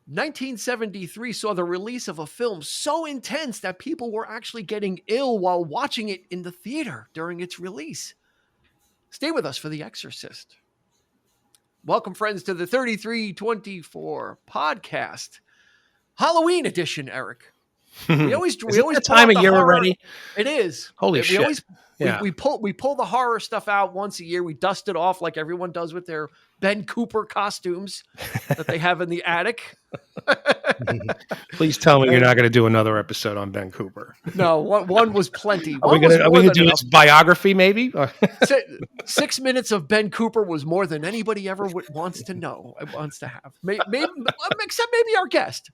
1973 saw the release of a film so intense that people were actually getting ill while watching it in the theater during its release. Stay with us for The Exorcist. Welcome, friends, to the 3324 podcast, Halloween edition, Eric. We always Is it that pull time out of the year horror. already? It is. Holy we shit. Always Yeah. we pull the horror stuff out once a year. We dust it off like everyone does with their Ben Cooper costumes that they have in the attic. Please tell me you're not going to do another episode on Ben Cooper. No, one was plenty. Are we going to do his biography, maybe? 6 minutes of Ben Cooper was more than anybody ever wants to know, wants to have. Maybe, except maybe our guest.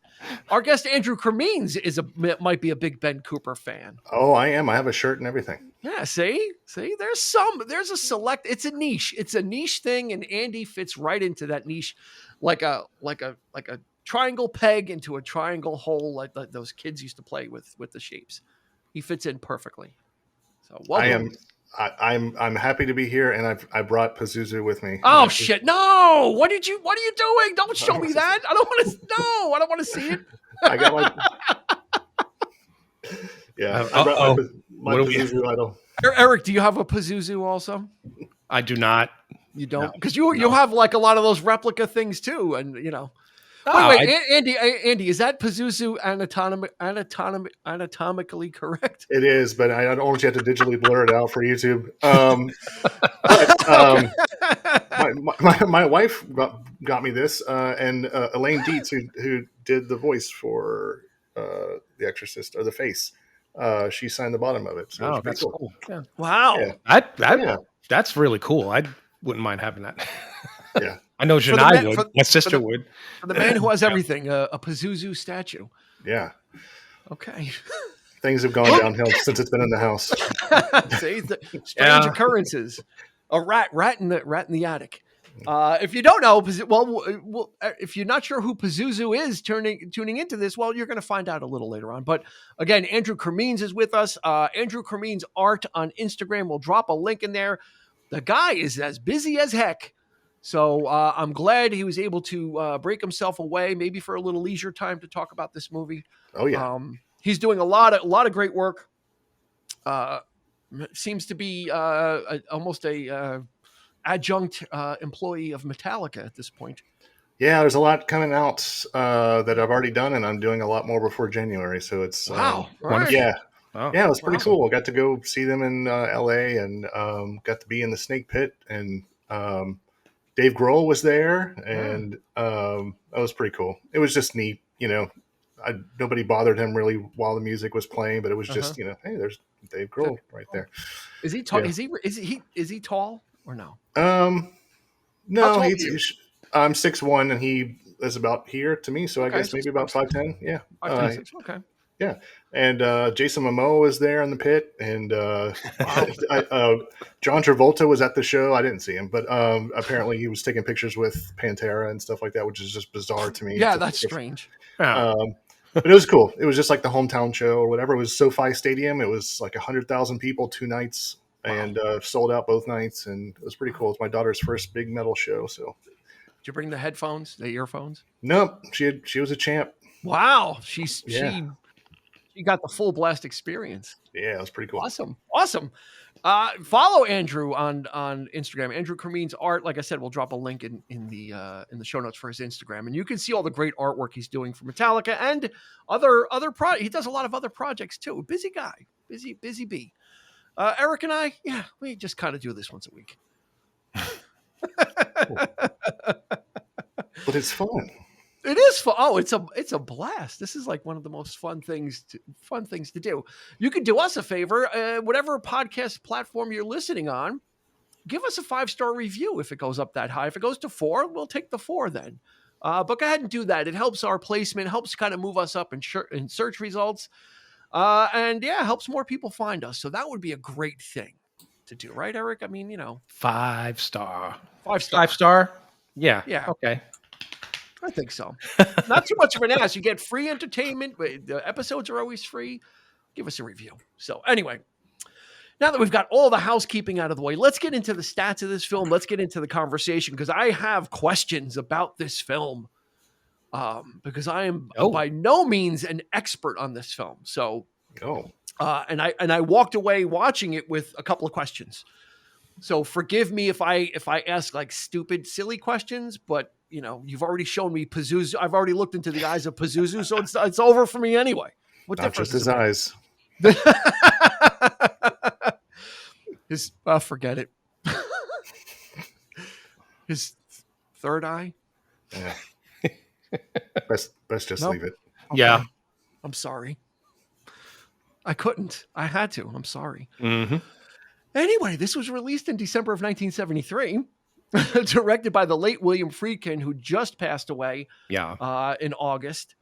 Our guest, Andrew Cremines, might be a big Ben Cooper fan. Oh, I am. I have a shirt and everything. Yeah, see, there's a select. It's a niche. It's a niche thing, and Andy fits right into that niche, like a triangle peg into a triangle hole, like those kids used to play with the shapes. He fits in perfectly. So welcome. I'm happy to be here, and I brought Pazuzu with me. Oh shit! No, what are you doing? Don't show me that. I don't want to. No, I don't want to see it. I got my. Yeah, I brought my Pazuzu idol. Eric, do you have a Pazuzu also? I do not. You don't, because you have like a lot of those replica things too, and you know. Andy, is that Pazuzu anatomically correct? It is, but I don't want you to digitally blur it out for YouTube. My wife got me this, and Elaine Dietz, who did the voice for The Exorcist, or the face, she signed the bottom of it. So that's cool. Yeah. Wow. Yeah. That's really cool. I wouldn't mind having that. Yeah. I know Janai would. My sister would. For the man who has everything, a Pazuzu statue. Yeah. Okay. Things have gone downhill since it's been in the house. See, strange occurrences. A rat in the attic. If you don't know, if you're not sure who Pazuzu is tuning into this, well, you're going to find out a little later on. But again, Andrew Cremines is with us. Andrew Cremines Art on Instagram. We'll drop a link in there. The guy is as busy as heck. So I'm glad he was able to break himself away, maybe for a little leisure time to talk about this movie. Oh yeah, he's doing a lot of great work. Seems to be almost a adjunct employee of Metallica at this point. Yeah, there's a lot coming out that I've already done, and I'm doing a lot more before January. So it's wow, right. Yeah. Oh, yeah, it was pretty cool. I got to go see them in LA, and got to be in the Snake Pit, and Dave Grohl was there, and that was pretty cool. It was just neat, you know. Nobody bothered him really while the music was playing, but it was just, you know, hey, there's Dave Grohl right there. Is he tall? Yeah. Is he tall or no? No, I'm 6'1", and he is about here to me, so I guess maybe about 5'10". Yeah. 5'10", okay. Yeah, and Jason Momoa was there in the pit, and John Travolta was at the show. I didn't see him, but apparently he was taking pictures with Pantera and stuff like that, which is just bizarre to me. Yeah, that's strange. But it was cool. It was just like the hometown show or whatever. It was SoFi Stadium. It was like 100,000 people, 2 nights, and sold out both nights, and it was pretty cool. It's my daughter's first big metal show. So, did you bring the headphones, the earphones? Nope. She was a champ. Wow, she got the full blast experience. Yeah, it was pretty cool. Awesome. Follow Andrew on Instagram, Andrew Cremines Art. Like I said, we'll drop a link in the show notes for his Instagram, and you can see all the great artwork he's doing for Metallica and other he does a lot of other projects too. Busy guy, busy bee. Eric and I, we just kind of do this once a week. But it's fun. It is fun. Oh, it's a blast. This is like one of the most fun things to do. You can do us a favor, whatever podcast platform you're listening on, give us a 5-star review if it goes up that high. If it goes to 4, we'll take the 4 then. But go ahead and do that. It helps our placement, helps kind of move us up in search results, and helps more people find us. So that would be a great thing to do, right, Eric? I mean, 5-star. 5-star. 5-star. Yeah. Okay. I think so. Not too much of an ask. You get free entertainment. The episodes are always free. Give us a review. So anyway, now that we've got all the housekeeping out of the way, let's get into the stats of this film. Let's get into the conversation because I have questions about this film. because I am by no means an expert on this film. So, and I walked away watching it with a couple of questions. So forgive me if I ask like stupid, silly questions, but you've already shown me Pazuzu. I've already looked into the eyes of Pazuzu, so it's over for me anyway. What Not difference? Just his eyes. His forget it. His third eye. Yeah. Best just leave it. Okay. Yeah. I'm sorry. I couldn't. I had to. I'm sorry. Mm-hmm. Anyway, this was released in December of 1973, directed by the late William Friedkin, who just passed away in August.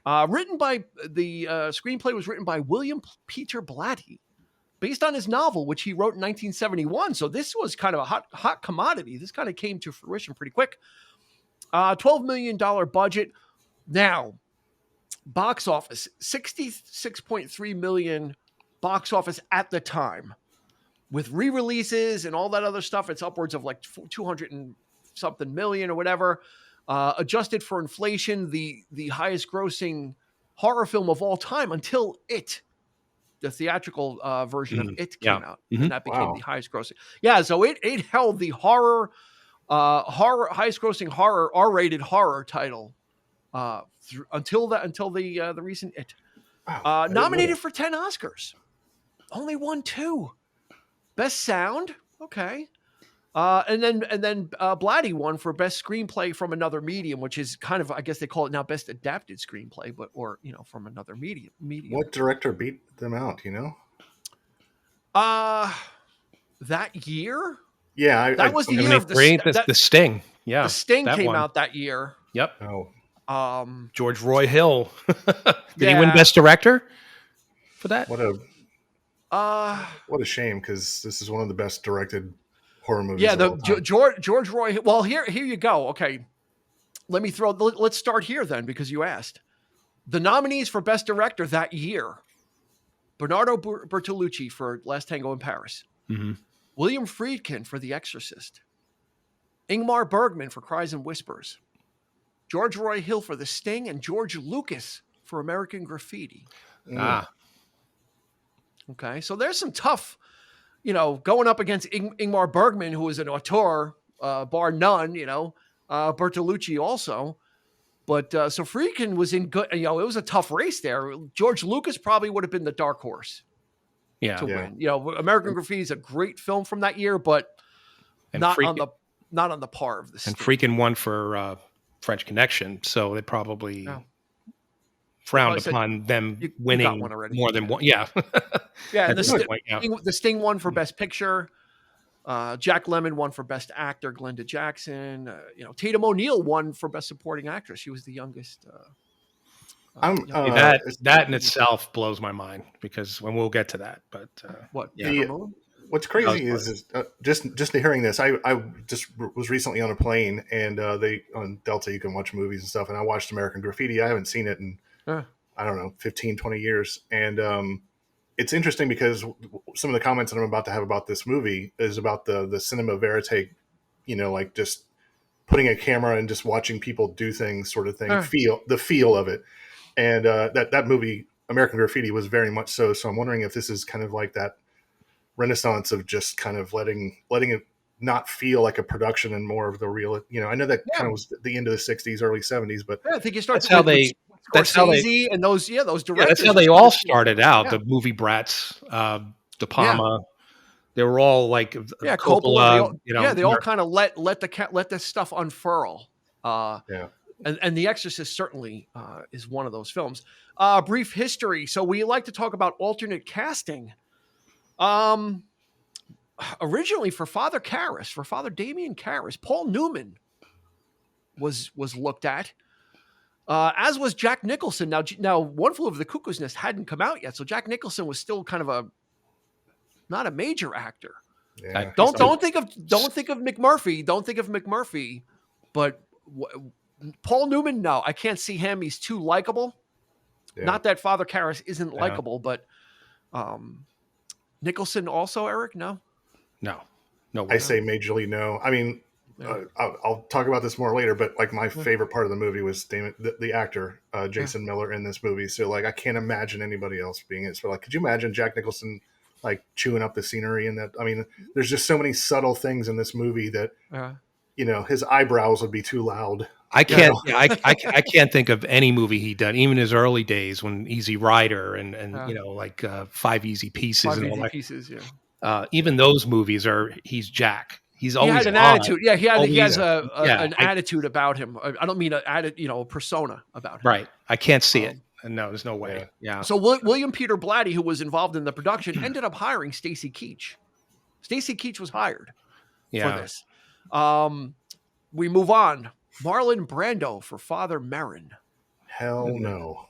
Written by the screenplay was written by William Peter Blatty, based on his novel, which he wrote in 1971. So this was kind of a hot commodity. This kind of came to fruition pretty quick. $12 million budget. Now, box office, 66.3 million box office at the time. With re-releases and all that other stuff, it's upwards of like 200 and something million or whatever. Adjusted for inflation, the highest grossing horror film of all time until It, the theatrical version of It came out, and that became the highest grossing. Yeah, so it held the highest grossing horror R-rated horror title until the recent It. Wow, nominated for 10 Oscars, only won 2. Best sound, okay. And then Blatty won for best screenplay from another medium, which is kind of, I guess they call it now best adapted screenplay, or from another medium. What director beat them out? That year. Yeah, that was the year of the Sting. Yeah, the Sting came out that year. Yep. Oh. George Roy Hill. Did he win best director for that? What a shame, because this is one of the best directed horror movies. Yeah, of all time. George Roy. Well, here you go. Okay, let's start here then, because you asked. The nominees for best director that year: Bernardo Bertolucci for Last Tango in Paris, William Friedkin for The Exorcist, Ingmar Bergman for Cries and Whispers, George Roy Hill for The Sting, and George Lucas for American Graffiti. Okay, so there's some tough, going up against Ingmar Bergman, who is an auteur, bar none, Bertolucci also. But so Friedkin was in good, it was a tough race there. George Lucas probably would have been the dark horse to win. American Graffiti is a great film from that year, but not on the par of the Sting. And Friedkin won for French Connection, so they probably... frowned upon them winning more than one. Yeah. Yeah. And the Sting won for Best Picture. Jack Lemmon won for Best Actor. Glenda Jackson. Tatum O'Neal won for Best Supporting Actress. She was the youngest. That in itself blows my mind, because when we'll get to that. But what? Yeah. What's crazy is just hearing this. I just was recently on a plane, and on Delta you can watch movies and stuff. And I watched American Graffiti. I haven't seen it in I don't know, 15, 20 years. And it's interesting because some of the comments that I'm about to have about this movie is about the cinema verite, like just putting a camera and just watching people do things sort of thing, the feel of it. And that movie, American Graffiti, was very much so. So I'm wondering if this is kind of like that renaissance of just kind of letting it not feel like a production and more of the real, I know that kind of was the end of the 60s, early 70s, but I think you start that's how they and those directors. Yeah, that's how they all started out. Yeah. The movie brats, De Palma, they were all like Coppola. They all kind of let the stuff unfurl. And The Exorcist certainly is one of those films. Brief history. So we like to talk about alternate casting. Originally for Father Damien Karras, Paul Newman was looked at. As was Jack Nicholson. Now, One Flew Over the Cuckoo's Nest hadn't come out yet, so Jack Nicholson was still kind of not a major actor. Yeah. Don't think of McMurphy. Don't think of McMurphy, but Paul Newman. No, I can't see him. He's too likable. Yeah. Not that Father Karras isn't likable, but Nicholson also. Eric, no. I say majorly no. I mean, I'll talk about this more later, but like my favorite part of the movie was the actor Jason Miller in this movie. So like I can't imagine anybody else being it. So like, could you imagine Jack Nicholson like chewing up the scenery? And that, I mean, there's just so many subtle things in this movie that his eyebrows would be too loud. I can't. I can't think of any movie he done, even his early days when Easy Rider and like 5 Easy Pieces and all that. Pieces, even those movies he's Jack. He had an attitude. Yeah, he has an attitude about him. I don't mean a persona about him. Right. I can't see it. No, there's no way. Yeah. So William Peter Blatty, who was involved in the production, ended up hiring Stacy Keach. Stacy Keach was hired for this. We move on. Marlon Brando for Father Merrin. Hell no.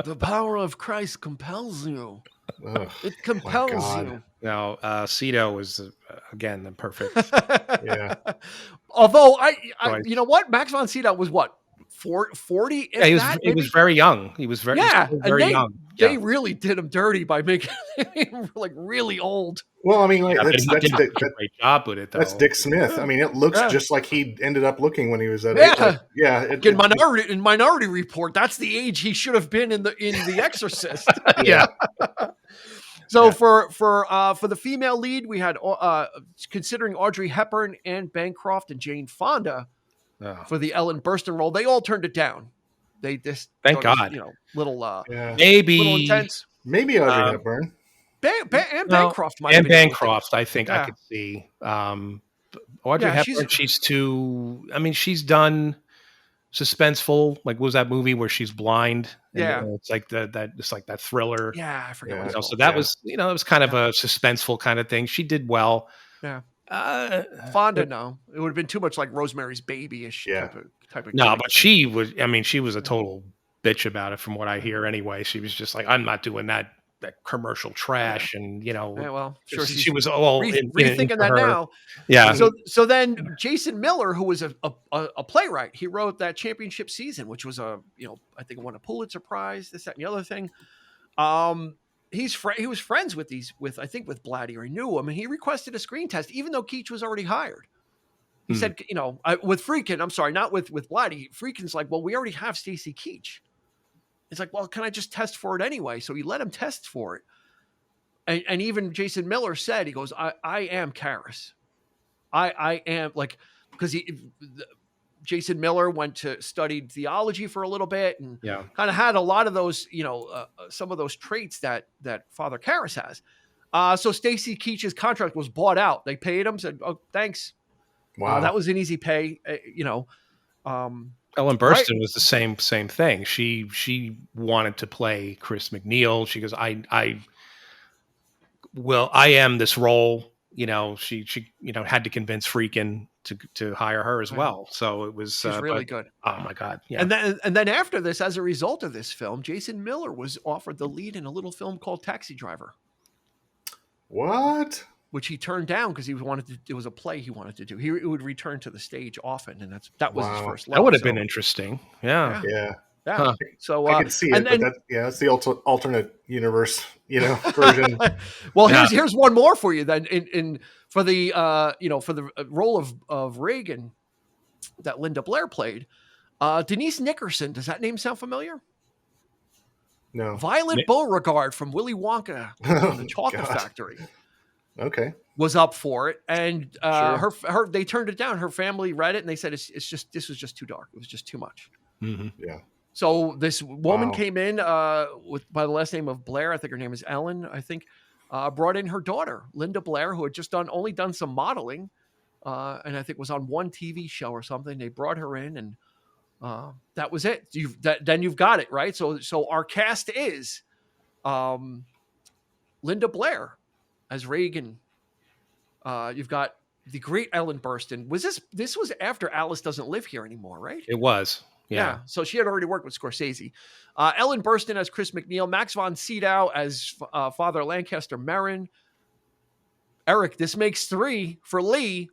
The power of Christ compels you. Ugh, it compels you. Now, Cito was again the perfect. Yeah. Although you know what, Max von Sydow was what 40. Yeah, he was very young. He was very young. They really did him dirty by making him like really old. Well, I mean, like, that's a great job with it. Though. That's Dick Smith. I mean, it looks just like he ended up looking when he was at age. In Minority Report, that's the age he should have been in the Exorcist. Yeah. So for the female lead, we had considering Audrey Hepburn, Anne Bancroft, and Jane Fonda for the Ellen Burstyn role. They all turned it down. They just thank God. Little maybe intense. Maybe Audrey Hepburn. Anne Bancroft might. Anne Bancroft, I think I could see. Audrey Hepburn, she's too. I mean, she's done suspenseful. Like, what was that movie where she's blind? And, it's like it's like that thriller. Yeah, I forget. So that was, it was kind of a suspenseful kind of thing. She did well. Yeah. Fonda, no, it would have been too much like Rosemary's Baby-ish type of. No, but she was. I mean, she was a total bitch about it, from what I hear. Anyway, she was just like, I'm not doing that commercial trash, and sure, she was all rethinking that now. Yeah. So then Jason Miller, who was a playwright, he wrote that Championship Season, which was I think won a Pulitzer Prize, this, that, and the other thing. He was friends with Blatty, or he knew him, and he requested a screen test, even though Keach was already hired. He said, with Friedkin, I'm sorry, not with Blatty. Friedkin's like, well, we already have Stacy Keach. It's like, well, can I just test for it anyway? So he let him test for it. And even Jason Miller said, he goes, I am Karis. I am, like, because Jason Miller studied theology for a little bit and kind of had a lot of those, some of those traits that Father Karras has. So Stacy Keach's contract was bought out. They paid him, said, oh, thanks. Wow. That was an easy pay, Ellen Burstyn was the same thing. She wanted to play Chris McNeil. She goes, I am this role. She had to convince Friedkin to hire her as well. So it was she's really good. Oh my God. Yeah. And then after this, as a result of this film, Jason Miller was offered the lead in a little film called Taxi Driver. What? Which he turned down because it was a play he wanted to do. He would return to the stage often, and that was his first love. That would have been interesting. Yeah. Huh. So I can see it, but that's the alternate universe, version. Well, here's one more for you then. For the role of Reagan that Linda Blair played, Denise Nickerson. Does that name sound familiar? No. Violet Beauregard from Willy Wonka and the Chocolate Factory. Okay. Was up for it, and her they turned it down. Her family read it and they said this was just too dark. It was just too much. Mm-hmm. Yeah. So this woman came in by the last name of Blair. I think her name is Ellen. I think brought in her daughter Linda Blair, who had just only done some modeling, and I think was on one TV show or something. They brought her in, and that was it. Then you've got it right. So our cast is Linda Blair as Reagan. You've got the great Ellen Burstyn. This was after Alice Doesn't Live Here Anymore, right? It was. Yeah. So she had already worked with Scorsese. Ellen Burstyn as Chris McNeil, Max von Sydow as Father Lancaster Merrin. Eric, this makes 3 for Lee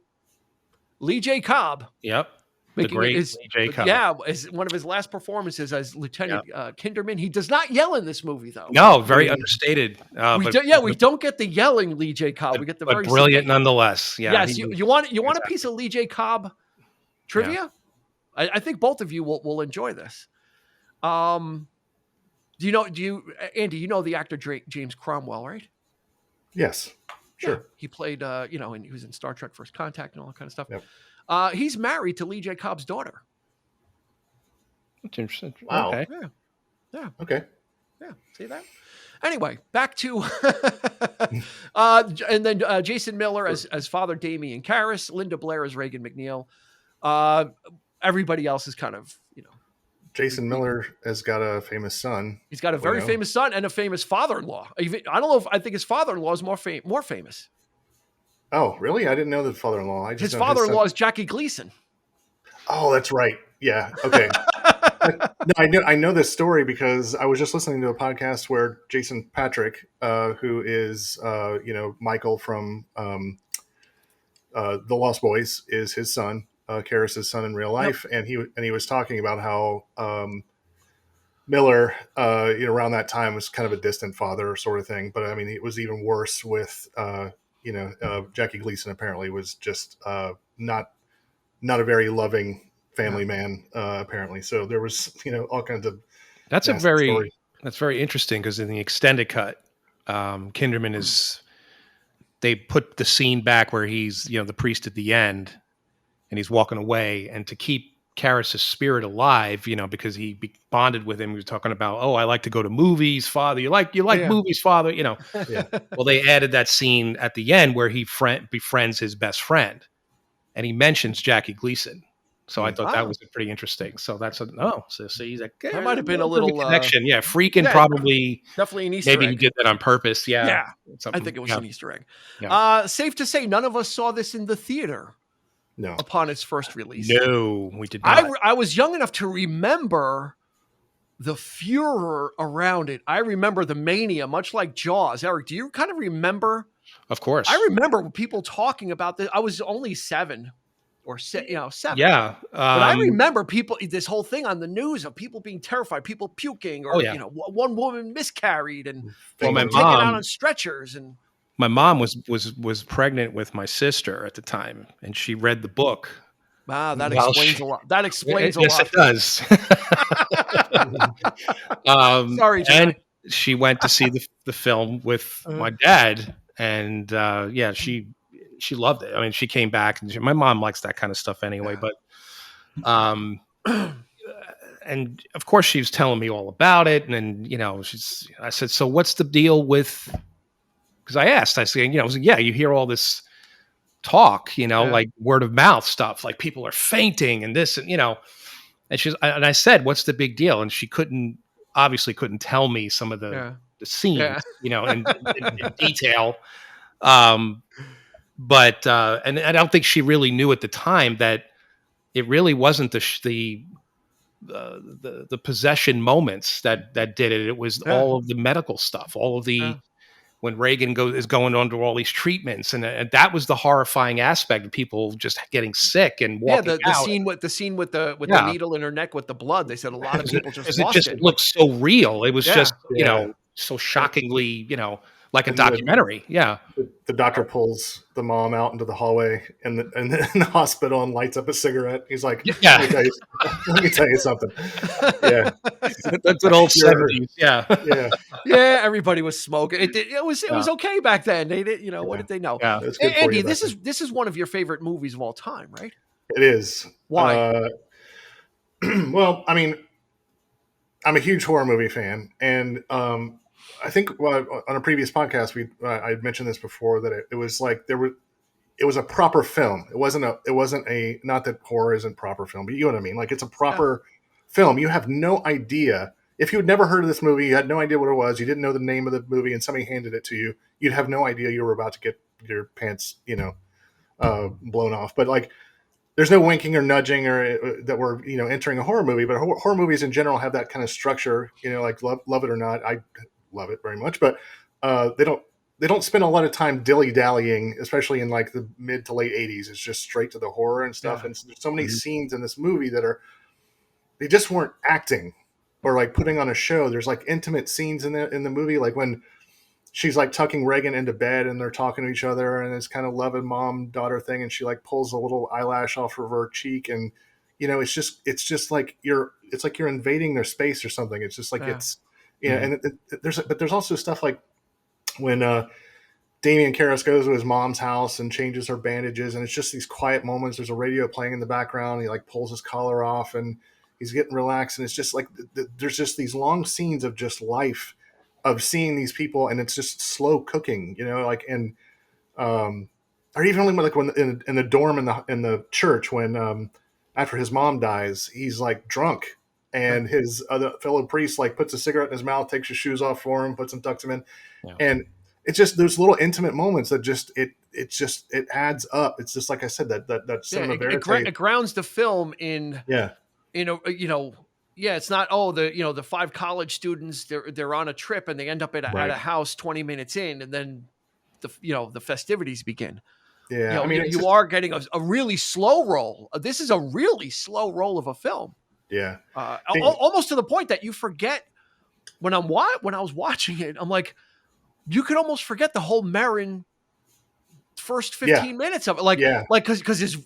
J. Cobb. Yep. making his as one of his last performances as Lieutenant Kinderman. He does not yell in this movie, though. No, very understated. We don't get the yelling Lee J. Cobb. We get the very brilliant nonetheless. Yeah. Yes, you want a piece of Lee J. Cobb trivia? Yeah. I think both of you will enjoy this. Andy, you know the actor James Cromwell, right? Yes. Sure. Yeah. He played, and he was in Star Trek First Contact and all that kind of stuff. Yep. He's married to Lee J. Cobb's daughter. That's interesting. Wow. Okay. Yeah. Okay. Yeah. See that? Anyway, back to and then Jason Miller as Father Damien Karras, Linda Blair as Reagan McNeil. Everybody else is kind of, Jason Miller has got a famous son. He's got a very famous son and a famous father-in-law. I don't know I think his father-in-law is more famous. Oh, really? I didn't know the father-in-law. His father-in-law is Jackie Gleason. Oh, that's right. Yeah. Okay. No, I know this story because I was just listening to a podcast where Jason Patrick, who is Michael from The Lost Boys, is his son, Karras' son in real life, and he was talking about how Miller, around that time was kind of a distant father sort of thing, but I mean it was even worse with Jackie Gleason. Apparently was just not a very loving family man, apparently. So there was, all kinds of. That's very interesting because in the extended cut, Kinderman they put the scene back where he's, the priest at the end and he's walking away, and to keep Karras' spirit alive, because he bonded with him. He was talking about, I like to go to movies, Father. You like movies, Father, Yeah. Well, they added that scene at the end where he befriends his best friend and he mentions Jackie Gleason. So I thought that was pretty interesting. So that's so he's like, that might have been a little connection. Freaking probably definitely an Easter egg. Maybe he did that on purpose. Yeah. I think it was an Easter egg. Yeah. Safe to say, none of us saw this in the theater. No. Upon its first release. No, we did not. I was young enough to remember the furor around it. I remember the mania, much like Jaws. Eric, do you kind of remember? Of course. I remember people talking about this. I was only 7 or 7. Yeah. But I remember this whole thing on the news of people being terrified, people puking, or one woman miscarried and taken out on stretchers. And my mom was pregnant with my sister at the time, and she read the book. Wow, that explains a lot. That explains a lot. Yes, it does. Sorry, John. And she went to see the film with my dad, and she loved it. I mean, she came back, and my mom likes that kind of stuff anyway. Yeah. But and of course, she was telling me all about it, and then I said, so what's the deal with? Because I asked, I said, you hear all this talk, like word of mouth stuff, like people are fainting and this, and and I said, what's the big deal? And she obviously couldn't tell me some of the scenes, in detail. But and I don't think she really knew at the time that it really wasn't the possession moments that did it. It was all of the medical stuff, all of the. When Reagan is going under all these treatments, and that was the horrifying aspect of people just getting sick and walking out. The scene with the needle in her neck with the blood. They said a lot of people just lost it. It looked so real. It was just so shockingly like a documentary. The doctor pulls the mom out into the hallway in the hospital and lights up a cigarette. He's like, let me tell you something. Yeah. That's an old 70s. Yeah. Yeah. Everybody was smoking. It was okay back then. They did, what did they know? Yeah. Andy, this is one of your favorite movies of all time, right? It is. Why? Well, I mean, I'm a huge horror movie fan, and I think on a previous podcast I had mentioned this before, that it was like it was a proper film. It wasn't a not that horror isn't proper film, but you know what I mean. Like, it's a proper film. You have no idea if you had never heard of this movie. You had no idea what it was. You didn't know the name of the movie, and somebody handed it to you. You'd have no idea you were about to get your pants, blown off. But like, there's no winking or nudging or that we're entering a horror movie. But horror movies in general have that kind of structure. Like Love It or Not. I love it very much, but they they don't spend a lot of time dilly-dallying, especially in like the mid to late 80s. It's just straight to the horror and stuff. And so there's so many scenes in this movie that they just weren't acting or like putting on a show. There's like intimate scenes in the movie, like when she's like tucking Reagan into bed and they're talking to each other, and it's kind of love and mom daughter thing, and she like pulls a little eyelash off of her cheek, and it's just like it's like you're invading their space or something. It's just like it's and there's also stuff like when Damian Karras goes to his mom's house and changes her bandages, and it's just these quiet moments. There's a radio playing in the background. He like pulls his collar off and he's getting relaxed, and it's just like there's just these long scenes of just life, of seeing these people, and it's just slow cooking, like, and or even like when in the dorm in the church when after his mom dies, he's like drunk, and his other fellow priest like puts a cigarette in his mouth, takes his shoes off for him, puts them, tucks him in, and it's just those little intimate moments that just it adds up. It's just like I said, that cinema verite. It grounds the film in it's not the 5 college students, they're on a trip and they end up at a house 20 minutes in, and then the festivities begin. Yeah, I mean, you are getting a really slow roll. This is a really slow roll of a film. Yeah, almost to the point that you forget when I was watching it. I'm like, you could almost forget the whole Marin first 15 minutes of it, because his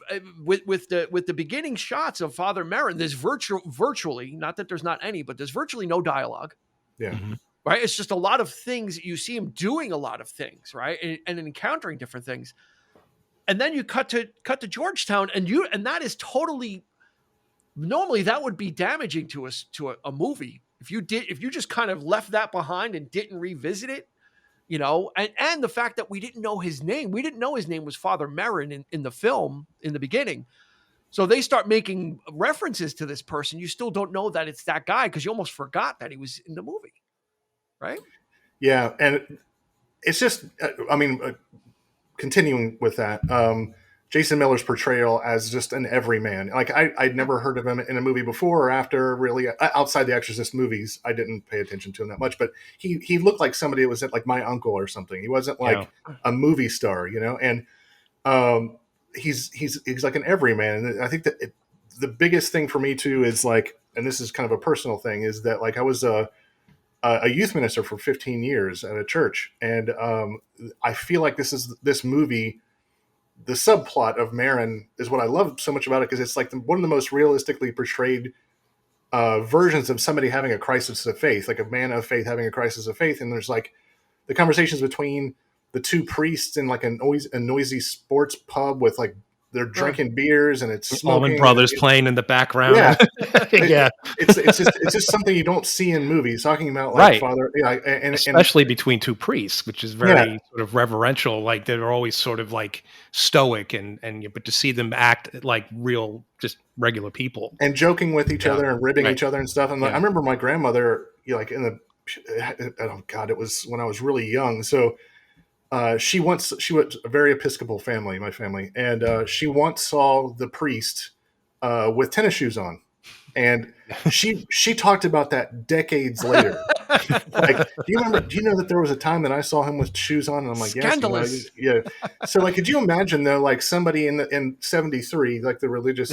with the beginning shots of Father Marin, there's virtually, not that there's not any, but there's virtually no dialogue. Right. It's just a lot of things. You see him doing a lot of things, right, and encountering different things, and then you cut to Georgetown, and that is totally, normally that would be damaging to a movie if you just kind of left that behind and didn't revisit it. And the fact that we didn't know his name. We didn't know his name was Father Marin in the film in the beginning. So they start making references to this person. You still don't know that it's that guy because you almost forgot that he was in the movie. Right? Yeah. And it's just, continuing with that, Jason Miller's portrayal as just an everyman. Like I'd never heard of him in a movie before or after, really, outside the Exorcist movies. I didn't pay attention to him that much, but he looked like somebody that was like my uncle or something. He wasn't like a movie star, and he's like an everyman. And I think that the biggest thing for me too is like, and this is kind of a personal thing, is that like I was a youth minister for 15 years at a church, and I feel like this movie. The subplot of Marin is what I love so much about it, because it's like one of the most realistically portrayed versions of somebody having a crisis of faith, like a man of faith having a crisis of faith. And there's like the conversations between the two priests in like a noisy sports pub with like they're drinking beers and it's smoking. Allman Brothers playing in the background. Yeah, yeah. It's just something you don't see in movies. Talking about like Father, and especially between two priests, which is very sort of reverential. Like they're always sort of like stoic, but to see them act like real, just regular people and joking with each other and ribbing each other and stuff. And I remember my grandmother, like it was when I was really young, so. She was a very Episcopal family, my family, and she once saw the priest with tennis shoes on, and she talked about that decades later. Like, do you know that there was a time that I saw him with shoes on, and I'm like, scandalous. Yes, So like, could you imagine though, like somebody in 73, like the religious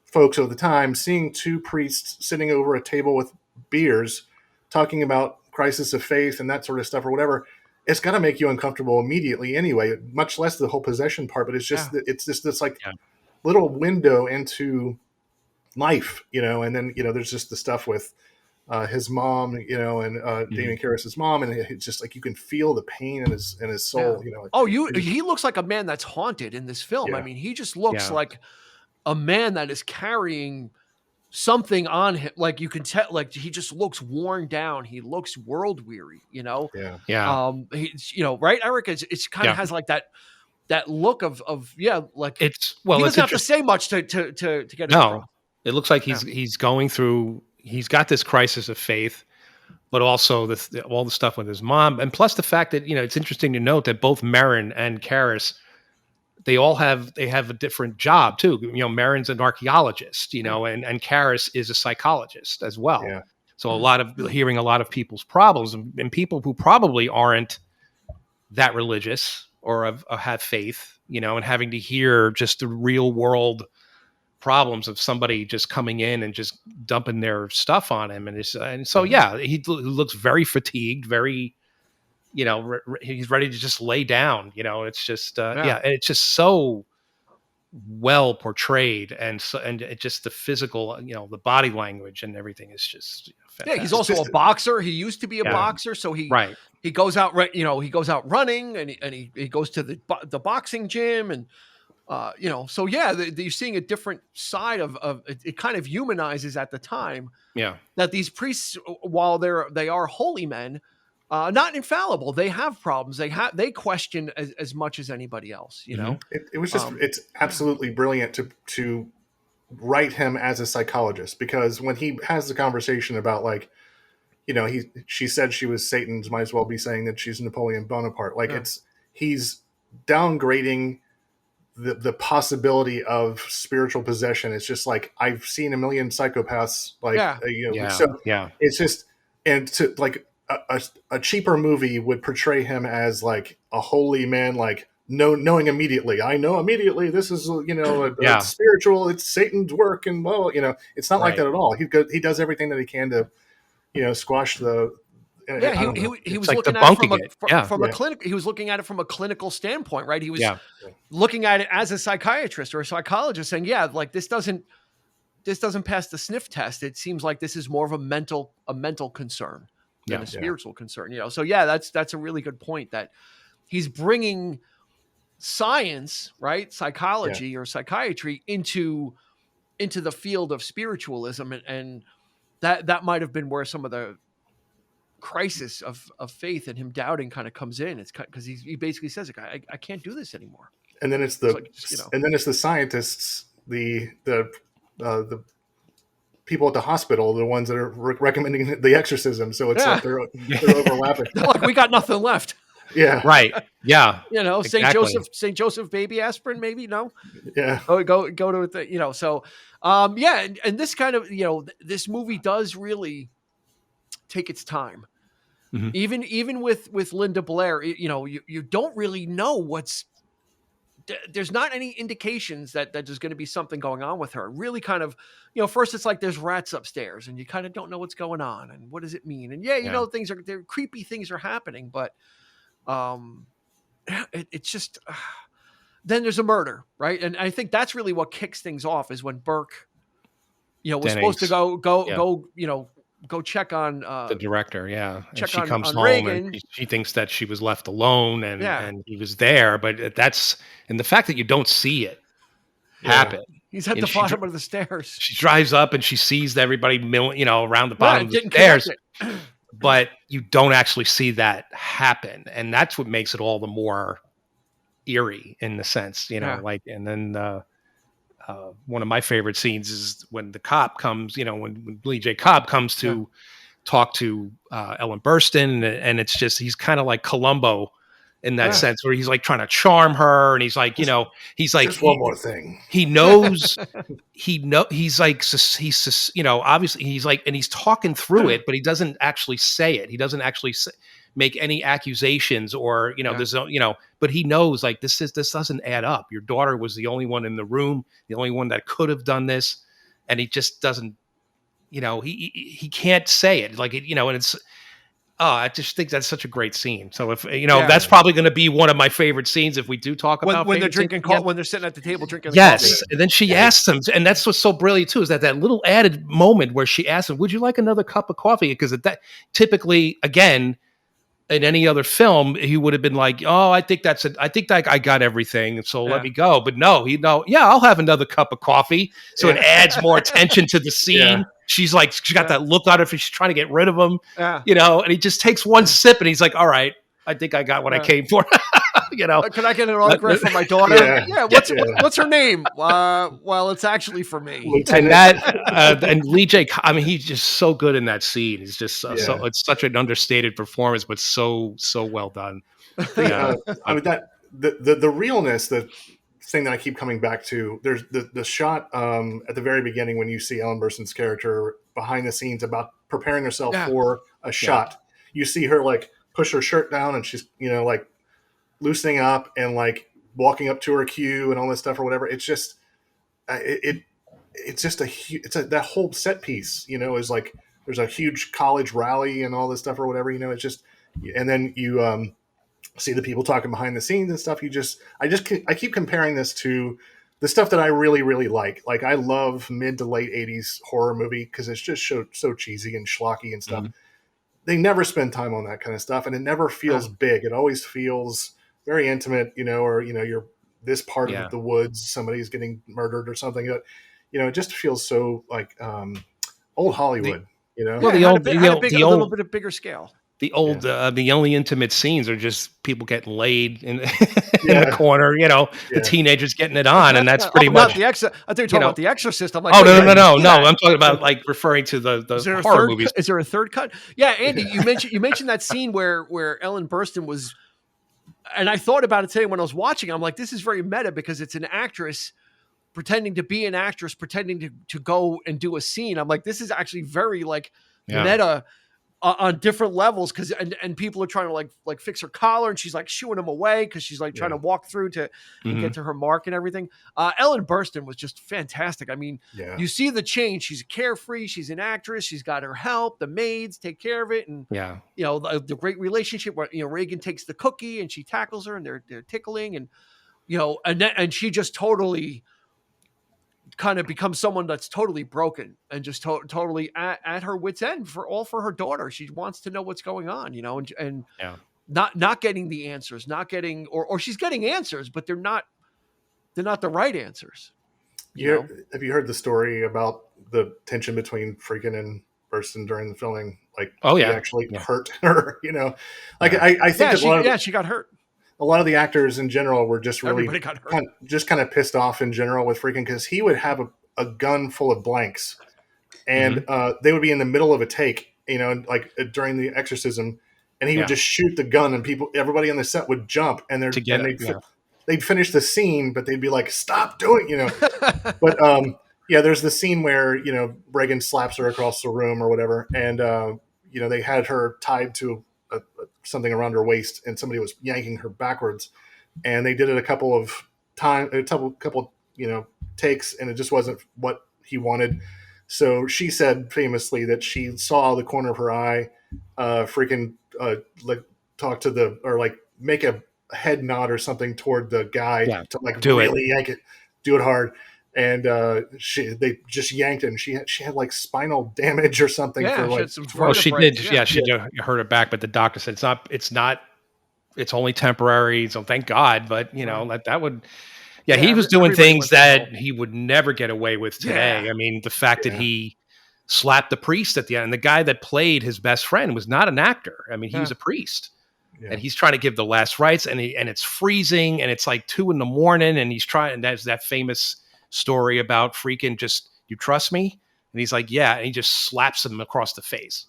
folks of the time, seeing two priests sitting over a table with beers, talking about crisis of faith and that sort of stuff or whatever. It's got to make you uncomfortable immediately anyway, much less the whole possession part. But it's just it's just this like little window into life, and then there's just the stuff with his mom, and Damian Karras' mom, and it's just like you can feel the pain in his soul. He looks like a man that's haunted in this film. I mean, he just looks like a man that is carrying something on him. Like you can tell, like he just looks worn down. He looks world weary, He's, right, Eric? It's kind of has like that look of like it's he doesn't have to say much to get it. No, it looks like he's going through. He's got this crisis of faith, but also all the stuff with his mom, and plus the fact that it's interesting to note that both Marin and Karras. They have a different job too. Marin's an archaeologist, and Karras is a psychologist as well. Yeah. So hearing a lot of people's problems and people who probably aren't that religious or have faith, and having to hear just the real world problems of somebody just coming in and just dumping their stuff on him. And so, he looks very fatigued, very, he's ready to just lay down, it's just, it's just so well portrayed. And so, and it just the physical, the body language and everything is just fantastic. Yeah. He's also a boxer. He used to be a boxer. So he goes out, he goes out running and he goes to the boxing gym and, so you're seeing a different side of it kind of humanizes at the time. Yeah. That these priests, while they are holy men, not infallible, they have problems. They question as much as anybody else, It was just, it's absolutely brilliant to write him as a psychologist, because when he has the conversation about like, she said she was Satan's, might as well be saying that she's Napoleon Bonaparte. Like he's downgrading the possibility of spiritual possession. It's just like, I've seen a million psychopaths, like, it's just, and to like a cheaper movie would portray him as like a holy man, like knowing immediately, I know immediately this is, a spiritual, it's Satan's work. And it's not like that at all. He does everything that he can to, squash the, he was like looking at it from a clinic. He was looking at it from a clinical standpoint, right? He was looking at it as a psychiatrist or a psychologist, saying, like this doesn't pass the sniff test. It seems like this is more of a mental concern than a spiritual concern. So that's a really good point, that he's bringing science, right, psychology or psychiatry into the field of spiritualism, and that might have been where some of the crisis of faith and him doubting kind of comes in. It's because he basically says, I can't do this anymore. And then it's the scientists, the people at the hospital, the ones that are recommending the exorcism. So it's like they're overlapping. Look, we got nothing left. Yeah. Right. Yeah. Exactly. St. Joseph baby aspirin, maybe. No. Yeah. Go to the, so, and this kind of, this movie does really take its time. Mm-hmm. Even with Linda Blair, you don't really know there's not any indications that there's going to be something going on with her. Really kind of, first it's like there's rats upstairs and you kind of don't know what's going on and what does it mean? And there creepy things are happening, but it's just, then there's a murder, right? And I think that's really what kicks things off, is when Burke, was supposed to go check on the director. Yeah. Check and she comes on home Reagan. And she thinks that she was left alone and he was there, but and the fact that you don't see it happen. He's at the bottom of the stairs. She drives up and she sees everybody, around the bottom of the stairs, but you don't actually see that happen. And that's what makes it all the more eerie in the sense, and then, one of my favorite scenes is when the cop comes, when Lee J. Cobb comes to talk to Ellen Burstyn, and it's just, he's kind of like Columbo in that sense, where he's like trying to charm her, and he's like, he's like, just one more thing. He knows, he's like, obviously he's like, and he's talking through it, but he doesn't actually say it. He doesn't actually make any accusations or, there's no, but he knows like this doesn't add up. Your daughter was the only one in the room, the only one that could have done this. And he just doesn't, he can't say it like, and it's, I just think that's such a great scene. So if, that's probably going to be one of my favorite scenes if we do talk about when they're drinking coffee, when they're sitting at the table drinking coffee. And then she asks him, and that's what's so brilliant too, is that little added moment where she asks him, would you like another cup of coffee? Because that typically, again, in any other film, he would have been like, "Oh, I think that I got everything, so let me go." But no, I'll have another cup of coffee. So it adds more attention to the scene. Yeah. She's like, she got that look on her, she's trying to get rid of him, and he just takes one sip, and he's like, "All right, I think I got what I came for." Can I get an autograph for my daughter? What's her name? Well, it's actually for me. And that and Lee J. I mean, he's just so good in that scene. He's just so it's such an understated performance, but so well done. I mean, that the realness, the thing that I keep coming back to. There's the shot at the very beginning when you see Ellen Burstyn's character behind the scenes about preparing herself for a shot. You see her like push her shirt down, and she's like loosening up and like walking up to her cue and all this stuff or whatever. It's just it's just that whole set piece, is like there's a huge college rally and all this stuff or whatever. It's just, and then you see the people talking behind the scenes and stuff. I keep comparing this to the stuff that I really, really like. Like I love mid to late 80s horror movie because it's just so cheesy and schlocky and stuff. They never spend time on that kind of stuff, and it never feels big. It always feels very intimate, or you're this part of the woods, somebody's getting murdered or something. But it just feels so like old Hollywood. Well, a little bit of bigger scale. The old, the only intimate scenes are just people getting laid in the corner, the teenagers getting it on, and that's pretty much. I think you're talking about The Exorcist. I'm like, no. I'm talking about like referring to the horror movies. Is there a third cut? Yeah, Andy, you mentioned that scene where Ellen Burstyn was, and I thought about it today when I was watching. I'm like, this is very meta because it's an actress pretending to be an actress, pretending to go and do a scene. I'm like, this is actually very like meta. On different levels, because and people are trying to like fix her collar, and she's like shooing him away because she's like trying to walk through to get to her mark and everything. Ellen Burstyn was just fantastic. I mean, you see the change. She's carefree. She's an actress. She's got her help. The maids take care of it, and the great relationship where Reagan takes the cookie and she tackles her, and they're tickling, and and she just totally kind of becomes someone that's totally broken and just totally at her wit's end for her daughter. She wants to know what's going on, and not getting the answers, not getting, or she's getting answers, but they're not the right answers. Have you heard the story about the tension between Friedkin and Burstyn during the filming? Like, he actually hurt her, I think she got hurt. A lot of the actors in general were just really kind of pissed off in general with Friedkin because he would have a gun full of blanks, and they would be in the middle of a take, like during the exorcism, and he would just shoot the gun, and everybody on the set would jump, and they'd finish the scene, but they'd be like, "Stop doing," But there's the scene where Reagan slaps her across the room or whatever, and they had her tied to something around her waist, and somebody was yanking her backwards, and they did it a couple takes, and it just wasn't what he wanted. So she said famously that she saw the corner of her eye freaking talk to make a head nod or something toward the guy to yank it, do it hard. And they just yanked it, and she had like spinal damage or something. She did. She hurt it back, but the doctor said it's only temporary. So thank God. But that would, he was doing things that he would never get away with today. Yeah. I mean, the fact that he slapped the priest at the end, and the guy that played his best friend was not an actor. I mean, he was a priest. Yeah. And he's trying to give the last rites, and it's freezing, and it's like 2 a.m, and he's trying. And that's that famous story about freaking just, "You trust me?" And he's like, "Yeah," and he just slaps him across the face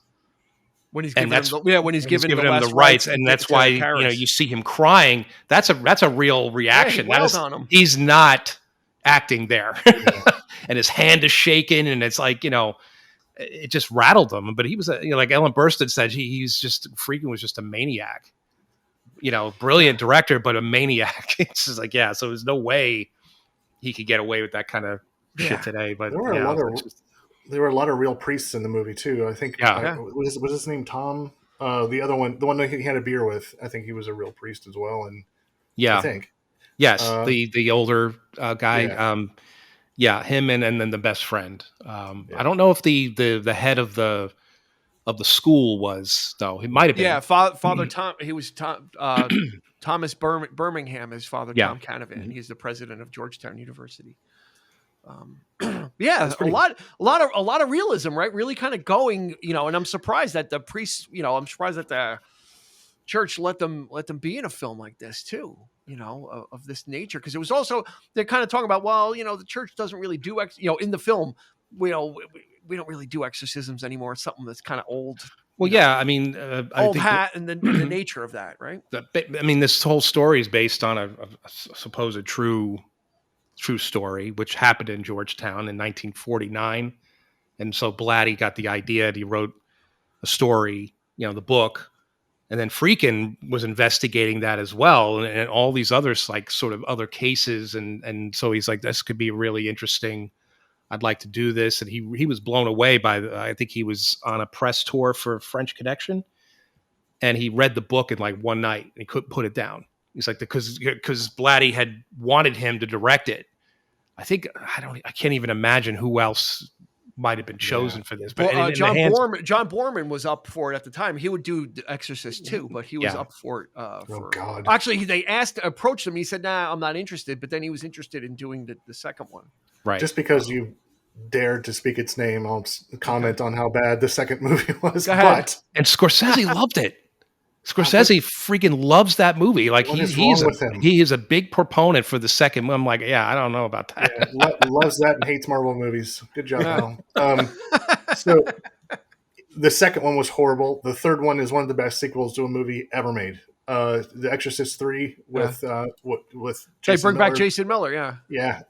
when he's giving him the rights, and that's why you see him crying. That's a real reaction. On him. He's not acting there, and his hand is shaking, and it's like it just rattled him. But he was like Ellen Burstyn said, he's just freaking was just a maniac. Brilliant director, but a maniac. It's just like so there's no way he could get away with that kind of shit today. But there were a lot of real priests in the movie too. I think was his name Tom? The other one, the one that he had a beer with, I think he was a real priest as well. And I think the older guy, him and then the best friend. I don't know if the head of the school was, though. It might have been. Yeah, Father Tom. He was Thomas Birmingham. His father, Tom Canavan. He's the president of Georgetown University. A lot of realism, right? Really kind of going, and I'm surprised that the priests, I'm surprised that the church let them be in a film like this too, of this nature. Because it was also, they're kind of talking about, well, the church doesn't really do, in the film, we don't really do exorcisms anymore. It's something that's kind of old. Well, I mean, old hat and the nature of that, right? I mean, this whole story is based on a supposed true story, which happened in Georgetown in 1949. And so Blatty got the idea, and he wrote a story, the book, And then Friedkin was investigating that as well, and all these others, like sort of other cases, and so he's like, this could be really interesting. I'd like to do this, and he was blown away by. I think he was on a press tour for French Connection, and he read the book in like one night, and he couldn't put it down. He's like, because Blatty had wanted him to direct it. I can't even imagine who else might have been chosen for this. But John Borman was up for it at the time. He would do The Exorcist too, but he was up for it. God! Actually, they approached him. He said, "Nah, I'm not interested." But then he was interested in doing the second one. Right. Just because you dared to speak its name, I'll comment on how bad the second movie was. And Scorsese loved it. Scorsese freaking loves that movie. Like he is a big proponent for the second one. I'm like, I don't know about that. Yeah, loves that and hates Marvel movies. Good job, Al. So the second one was horrible. The third one is one of the best sequels to a movie ever made. The Exorcist 3 with they bring back Jason Miller,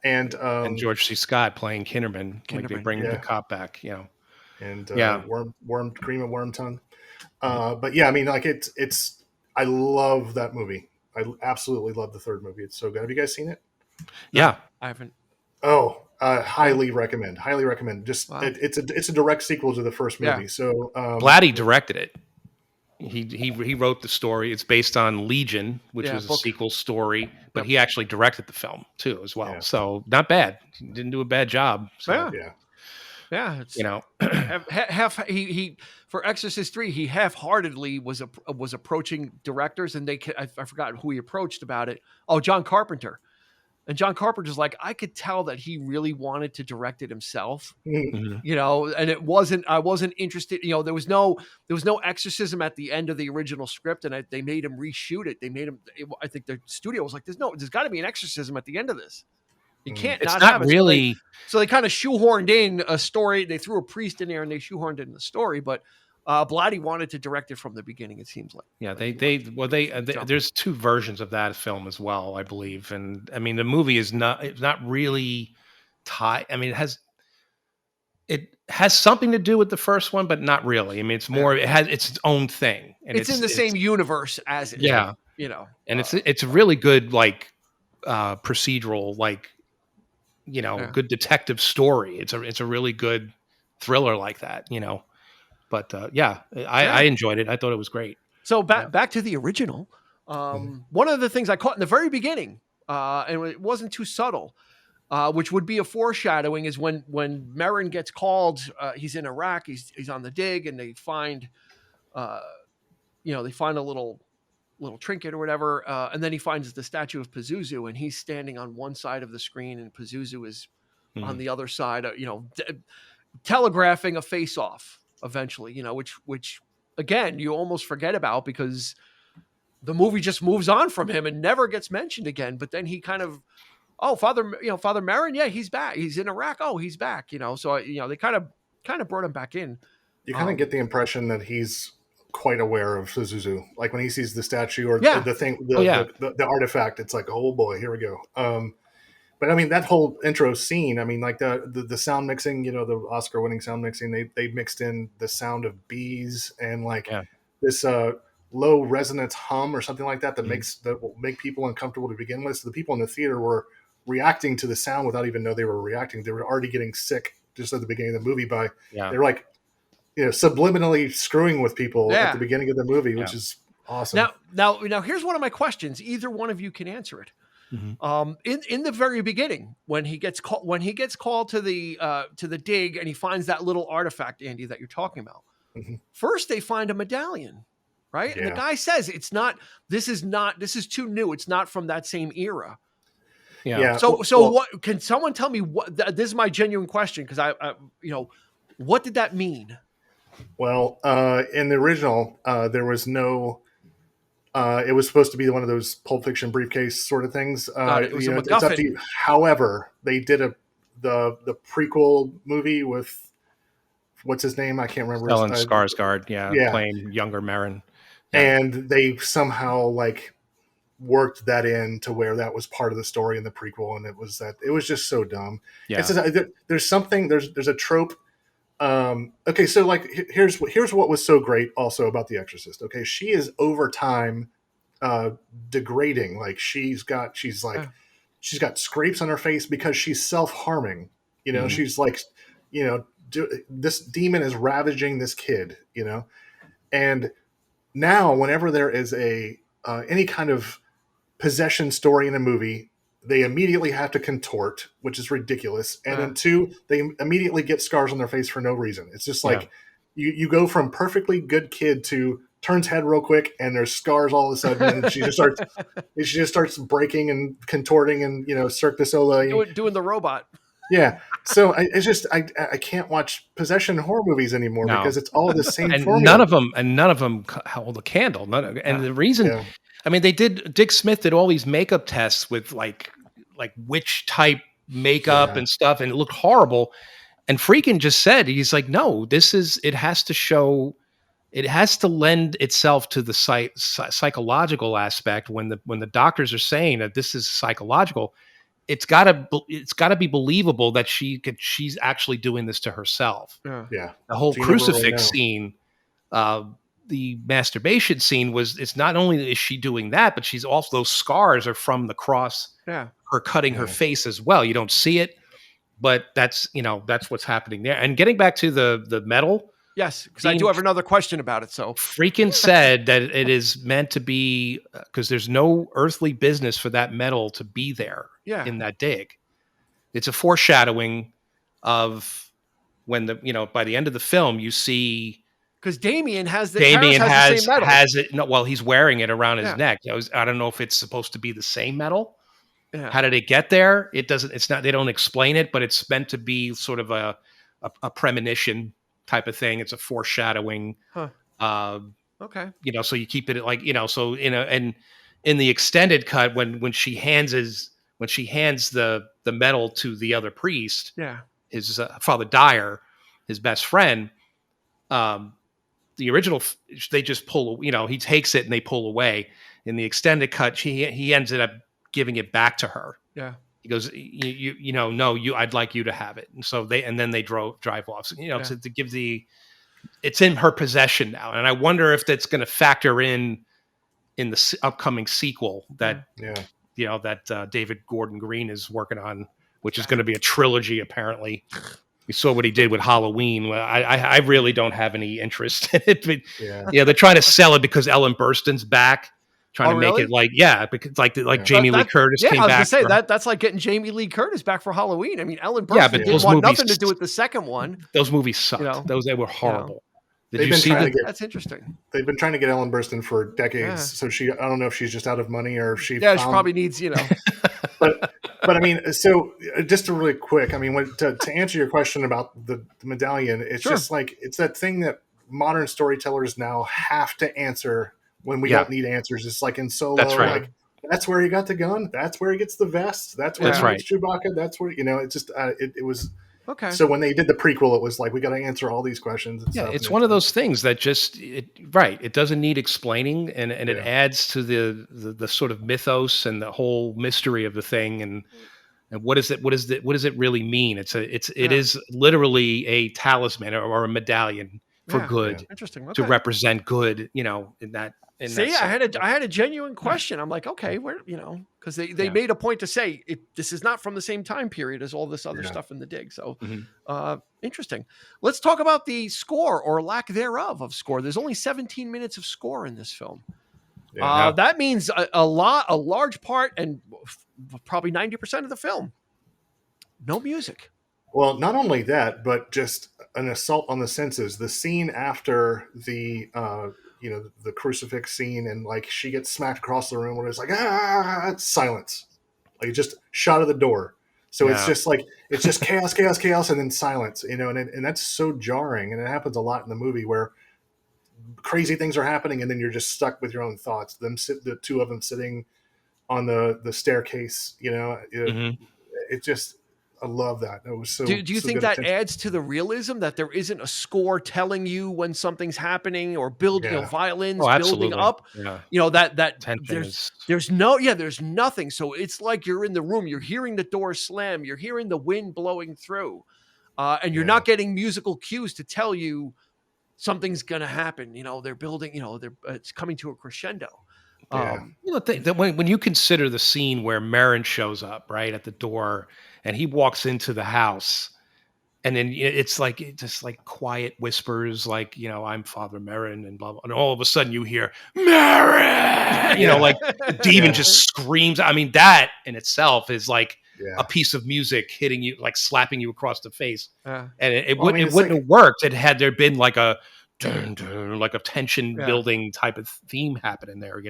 and George C. Scott playing Kinderman. Like they bring the cop back, and cream of worm tongue. But yeah, I mean, like it's. I love that movie. I absolutely love the third movie. It's so good. Have you guys seen it? Yeah, I haven't. Oh, highly recommend. Highly recommend. Just it's a direct sequel to the first movie. Yeah. So Blatty directed it. He wrote the story. It's based on Legion, which was a sequel story, but he actually directed the film too as well. Yeah. So not bad. He didn't do a bad job. So, yeah. It's, he for Exorcist 3, he half-heartedly was approaching directors, and I forgot who he approached about it. Oh, John Carpenter. And John Carpenter's like, I could tell that he really wanted to direct it himself, and I wasn't interested. There was no exorcism at the end of the original script, and they made him reshoot it. I think the studio was like, there's got to be an exorcism at the end of this. You can't not have it. Really. So they kind of shoehorned in a story. They threw a priest in there and they shoehorned in the story, but Blatty wanted to direct it from the beginning. It seems like. Yeah, there's two versions of that film as well, I believe, and I mean the movie is not really tied. I mean it has something to do with the first one, but not really. I mean it's more. It has its own thing, and it's in the same universe as it. Yeah, and it's a really good procedural good detective story. It's a really good thriller like that, But I enjoyed it. I thought it was great. So back to the original. One of the things I caught in the very beginning, and it wasn't too subtle, which would be a foreshadowing, is when Merrin gets called. He's in Iraq. He's on the dig, and they find, a little trinket or whatever, and then he finds the statue of Pazuzu, and he's standing on one side of the screen, and Pazuzu is on the other side. Telegraphing a face-off eventually. Which again you almost forget about because the movie just moves on from him and never gets mentioned again. But then he kind of, Father Merrin, he's back. He's in Iraq. Oh, he's back. So they kind of brought him back in. You kind of get the impression that he's quite aware of Pazuzu. Like when he sees the statue or the thing, the artifact, it's like, oh boy, here we go. But I mean, that whole intro scene, I mean, like the sound mixing, the Oscar-winning sound mixing, they mixed in the sound of bees and this low resonance hum or something like that that will make people uncomfortable to begin with. So the people in the theater were reacting to the sound without even know they were reacting. They were already getting sick just at the beginning of the movie they were like, subliminally screwing with people at the beginning of the movie, which is awesome. Now, here's one of my questions. Either one of you can answer it. In the very beginning, when he gets called to the dig and he finds that little artifact, Andy, that you're talking about. First, they find a medallion, right? Yeah. And the guy says this is too new. It's not from that same era. Yeah. So what can someone tell me this is my genuine question. Cause I what did that mean? Well, in the original, there was no. It was supposed to be one of those Pulp Fiction briefcase sort of things. It's up to you. However, they did the prequel movie with what's his name? I can't remember. Stellan Skarsgård, playing younger Merrin, and they somehow worked that in to where that was part of the story in the prequel, and it was just so dumb. Yeah. There's a trope Okay, so like here's what was so great also about The Exorcist. Okay, she is over time degrading. Like she's got scrapes on her face because she's self-harming. She's like, this demon is ravaging this kid. And now whenever there is a any kind of possession story in a movie, they immediately have to contort, which is ridiculous. And then two, they immediately get scars on their face for no reason. It's just like you go from perfectly good kid to turns head real quick and there's scars all of a sudden, and she just starts breaking and contorting and Cirque du Soleil doing the robot. Yeah. So I can't watch possession horror movies anymore because it's all the same formula. None of them hold a candle. The reason, I mean, Dick Smith did all these makeup tests with like witch type makeup and stuff, and it looked horrible. And Freakin just said, he's like, no, it has to lend itself to the psychological aspect. When the doctors are saying that this is psychological, it's gotta be believable that she's actually doing this to herself. Yeah. The whole crucifix scene, the masturbation scene it's not only is she doing that, but she's also, those scars are from the cross. Yeah. Her cutting her face as well. You don't see it, but that's what's happening there. And getting back to the metal. Yes, because I do have another question about it. So Freakin said that it is meant to be, because there's no earthly business for that metal to be there in that dig. It's a foreshadowing of when by the end of the film you see, because Damien has the same metal. Has it. No, well, he's wearing it around his neck. I don't know if it's supposed to be the same metal. Yeah. How did it get there? It doesn't. It's not. They don't explain it, but it's meant to be sort of a premonition type of thing. It's a foreshadowing. Okay. So you keep it like, so and in the extended cut, when she hands the metal to the other priest, his Father Dyer, his best friend, the original, they just pull, he takes it and they pull away. In the extended cut, he ended up giving it back to her. Yeah. He goes, no, I'd like you to have it. And so then they drive off, to give it's in her possession now. And I wonder if that's going to factor in the upcoming sequel that, that David Gordon Green is working on, which is going to be a trilogy. Apparently we saw what he did with Halloween. I really don't have any interest in it, but they're trying to sell it because Ellen Burstyn's back. Trying to make it because like Jamie Lee Curtis came back. I was going to say that's like getting Jamie Lee Curtis back for Halloween. I mean, Ellen Burstyn didn't want nothing to do with the second one. Those movies sucked. They were horrible. Did you see that? That's interesting. They've been trying to get Ellen Burstyn for decades. So I don't know if she's just out of money or if she. Yeah, she probably needs, but I mean, so just really quick. I mean, to answer your question about the medallion, it's just like it's that thing that modern storytellers now have to answer. When we don't need answers, it's like in Solo. That's right. Like, that's where he got the gun. That's where he gets the vest. That's where he gets Chewbacca. That's where it's just it was okay. So when they did the prequel, it was like we got to answer all these questions. And stuff, it's one of those things that just it doesn't need explaining, and it adds to the sort of mythos and the whole mystery of the thing. And what does it really mean? It is literally a talisman or a medallion for good. Interesting. To represent good, in that. See, I had a genuine question. I'm like, okay, where because they made a point to say this is not from the same time period as all this other stuff in the dig. So interesting. Let's talk about the score or lack thereof of score. There's only 17 minutes of score in this film. That means a large part, and probably 90% of the film, no music. Well, not only that, but just an assault on the senses. The scene after the the crucifix scene, and like she gets smacked across the room where it's like it's silence, like just shot of the door. So it's just like it's just chaos, and then silence. And that's so jarring, and it happens a lot in the movie where crazy things are happening, and then you're just stuck with your own thoughts. The two of them sitting on the staircase. It just. I love that. It was so. Do you think that adds to the realism that there isn't a score telling you when something's happening or building violins building up? Yeah. That there's nothing. So it's like you're in the room. You're hearing the door slam. You're hearing the wind blowing through. and you're not getting musical cues to tell you something's going to happen. They're building. It's coming to a crescendo. When you consider the scene where Merrin shows up right at the door and he walks into the house, and then it's like just like quiet whispers, like I'm Father Merrin, and blah blah, and all of a sudden you hear Merrin, like the demon just screams. I mean, that in itself is like a piece of music hitting you, like slapping you across the face, and it wouldn't have worked had there been like a dun, dun, like a tension building type of theme happening there,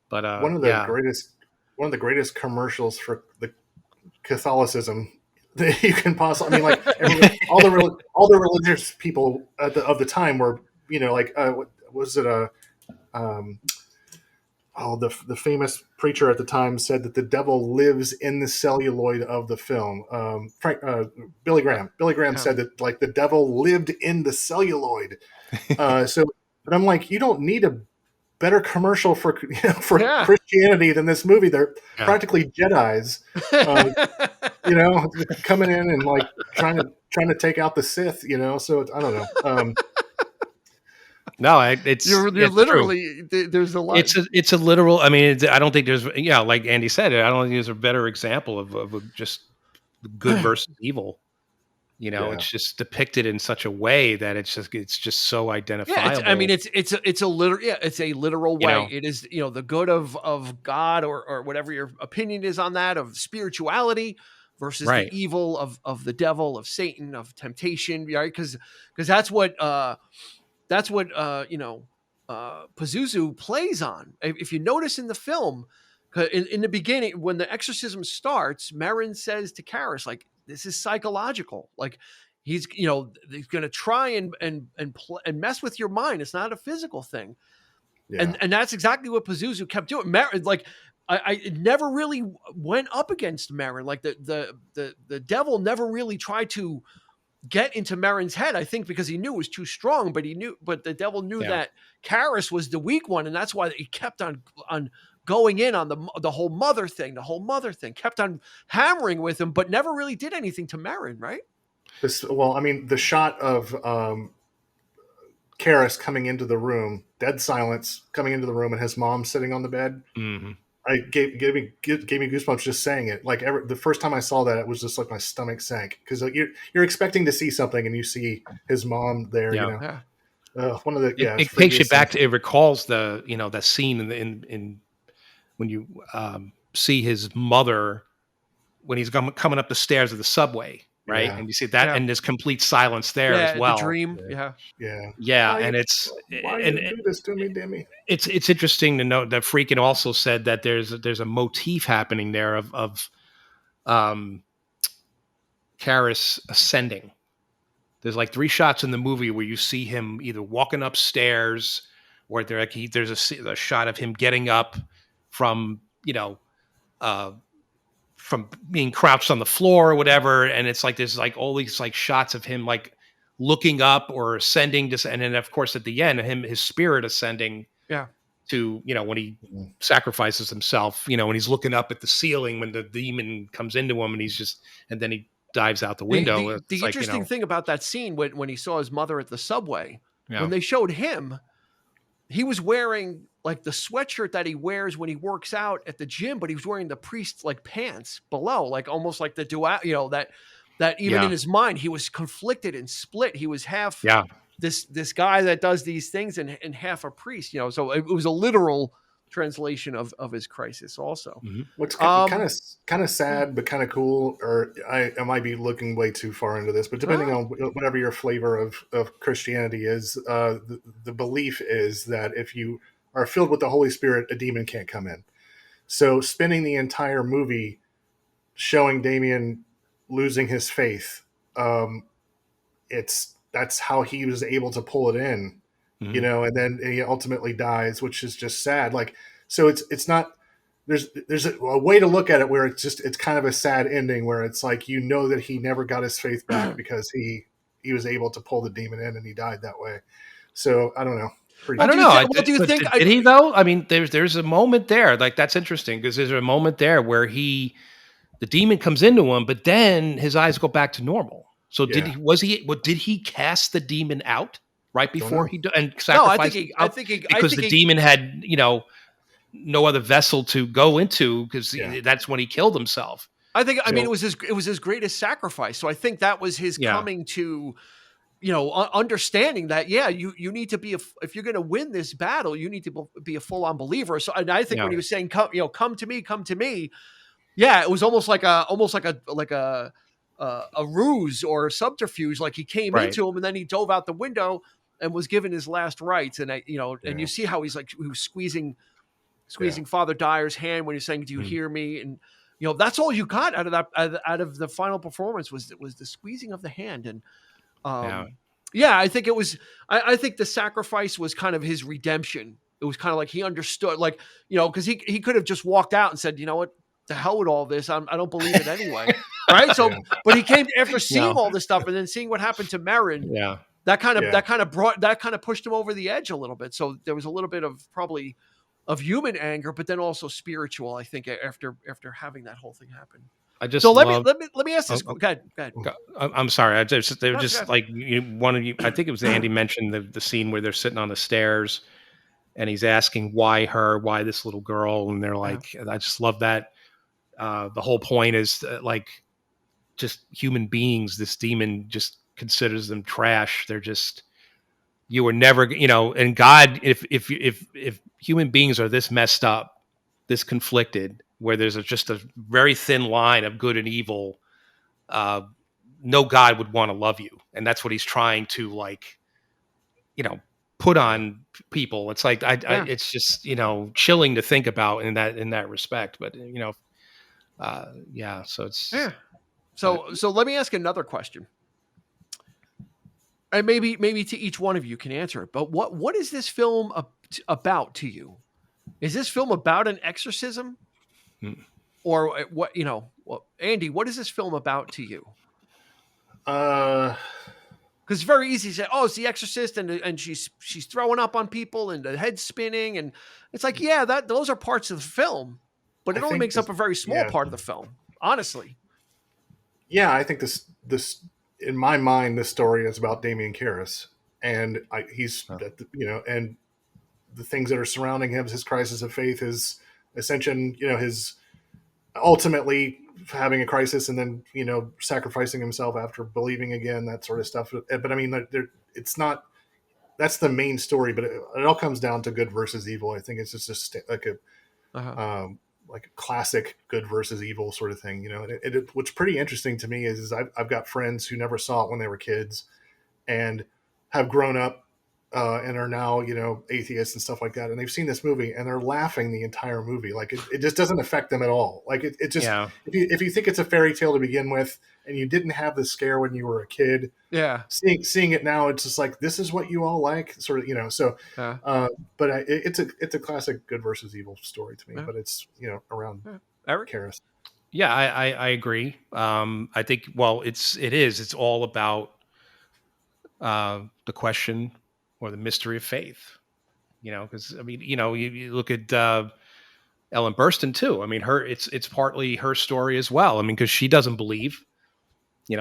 But one of the greatest commercials for the Catholicism that you can possibly. I mean, like all the religious people of the time were, what was it? The famous preacher at the time said that the devil lives in the celluloid of the film. Billy Graham. Billy Graham said that like the devil lived in the celluloid. But I'm like, you don't need a better commercial for Christianity than this movie. They're practically Jedis, coming in and like trying to take out the Sith. So I don't know. No, it's you're literally true. There's a lot. It's a literal. I mean, I don't think there's like Andy said, I don't think there's a better example of just good versus evil. It's just depicted in such a way that it's just so identifiable. It's a literal way. It is the good of God or whatever your opinion is on that, of spirituality versus the evil of the devil, of Satan, of temptation, right? Because that's what Pazuzu plays on. If you notice in the film, in the beginning, when the exorcism starts, Merrin says to Karras, like, this is psychological. Like he's going to try and mess with your mind. It's not a physical thing. Yeah. And that's exactly what Pazuzu kept doing. Merrin, like I never really went up against Merrin. Like the devil never really tried to get into Merrin's head, I think, because he knew it was too strong, but the devil knew that Karras was the weak one. And that's why he kept on going in on the whole mother thing, kept on hammering with him, but never really did anything to Merrin, right? The shot of Karras coming into the room, dead silence, coming into the room, and his mom sitting on the bed. Mm-hmm. Gave me goosebumps just saying it. Like the first time I saw that, it was just like my stomach sank, because like you're expecting to see something and you see his mom there. One of the it takes you back to, it recalls the that scene in when you see his mother when he's coming up the stairs of the subway, right? And you see that, and there's complete silence there as well. The dream, and it's why you do this to me, Demi? It's interesting to note that Friedkin also said that there's a motif happening there of Karras ascending. There's like 3 shots in the movie where you see him either walking upstairs, or there's a shot of him getting up from from being crouched on the floor or whatever, and it's like there's like all these like shots of him like looking up or ascending, and then of course at the end his spirit ascending to when he sacrifices himself, when he's looking up at the ceiling when the demon comes into him, and then he dives out the window. The interesting thing about that scene when he saw his mother at the subway, when they showed him, he was wearing like the sweatshirt that he wears when he works out at the gym, but he was wearing the priest's like pants below, like almost like the dual, that even in his mind, he was conflicted and split. He was half this guy that does these things and half a priest, so it was a literal translation of his crisis also. Mm-hmm. What's kind of sad, but kind of cool, or I might be looking way too far into this, but depending on whatever your flavor of Christianity is, the belief is that if you are filled with the Holy Spirit, a demon can't come in. So spending the entire movie showing Damien losing his faith, that's how he was able to pull it in. Mm-hmm. And then he ultimately dies, which is just sad. Like, so it's not, there's a way to look at it where it's kind of a sad ending where it's like, that he never got his faith back because he was able to pull the demon in and he died that way. So I don't know. I don't know. What do you think? Did he though? I mean, there's a moment there, like that's interesting because there's a moment there where the demon comes into him, but then his eyes go back to normal. So did he cast the demon out right before and sacrificed? Because the demon had, no other vessel to go into, because that's when he killed himself. I mean, it was his greatest sacrifice. So I think that was his coming to, understanding that, you need to be if you're going to win this battle, you need to be a full on believer. So, and I think when he was saying, come to me. Yeah, it was almost like a ruse or a subterfuge. Like he came into him and then he dove out the window and was given his last rites. And and you see how he was squeezing Father Dyer's hand when he's saying, "Do you hear me?" And that's all you got out of that, out of the final performance was the squeezing of the hand. And I think it was. I think the sacrifice was kind of his redemption. It was kind of like he understood, because he could have just walked out and said, "You know what, the hell with all this. I don't believe it anyway." Right. So, but he came after seeing all this stuff and then seeing what happened to Merrin. Yeah. That kind of pushed him over the edge a little bit. So there was a little bit of probably of human anger, but then also spiritual, I think, after having that whole thing happen. Let me ask this. Go ahead. I'm sorry. They were just like one of you. I think it was Andy mentioned the scene where they're sitting on the stairs, and he's asking why this little girl, and they're like, I just love that. The whole point is just human beings. This demon just considers them trash. They're just. You were never, and God, if human beings are this messed up, this conflicted, where there's just a very thin line of good and evil, no God would want to love you. And that's what he's trying to put on people. It's like, it's just, chilling to think about in that respect. But, so it's. Yeah. So let me ask another question. And maybe to each one of you can answer it, but what is this film about to you? Is this film about an exorcism, or what? Andy, what is this film about to you? Because it's very easy to say, "Oh, it's The Exorcist," and she's throwing up on people and the head's spinning, and it's like, those are parts of the film, but it only makes up a very small part of the film, honestly. Yeah, I think this. In my mind, this story is about Damien Karras, and and the things that are surrounding him, his crisis of faith, his ascension, his ultimately having a crisis and then, sacrificing himself after believing again, that sort of stuff. But I mean, it's not, that's the main story, but it all comes down to good versus evil. I think it's just like a classic good versus evil sort of thing, and what's pretty interesting to me is I've got friends who never saw it when they were kids and have grown up and are now, atheists and stuff like that. And they've seen this movie and they're laughing the entire movie. Like it just doesn't affect them at all. Like it just, if you think it's a fairy tale to begin with and you didn't have the scare when you were a kid, seeing it now, it's just like, this is what you all like, sort of, so, but it's a classic good versus evil story to me, but it's, around Eric Karras. Yeah, I agree. I think, it's all about the question or the mystery of faith, because I mean, you look at Ellen Burstyn too. I mean, it's partly her story as well. I mean, because she doesn't believe,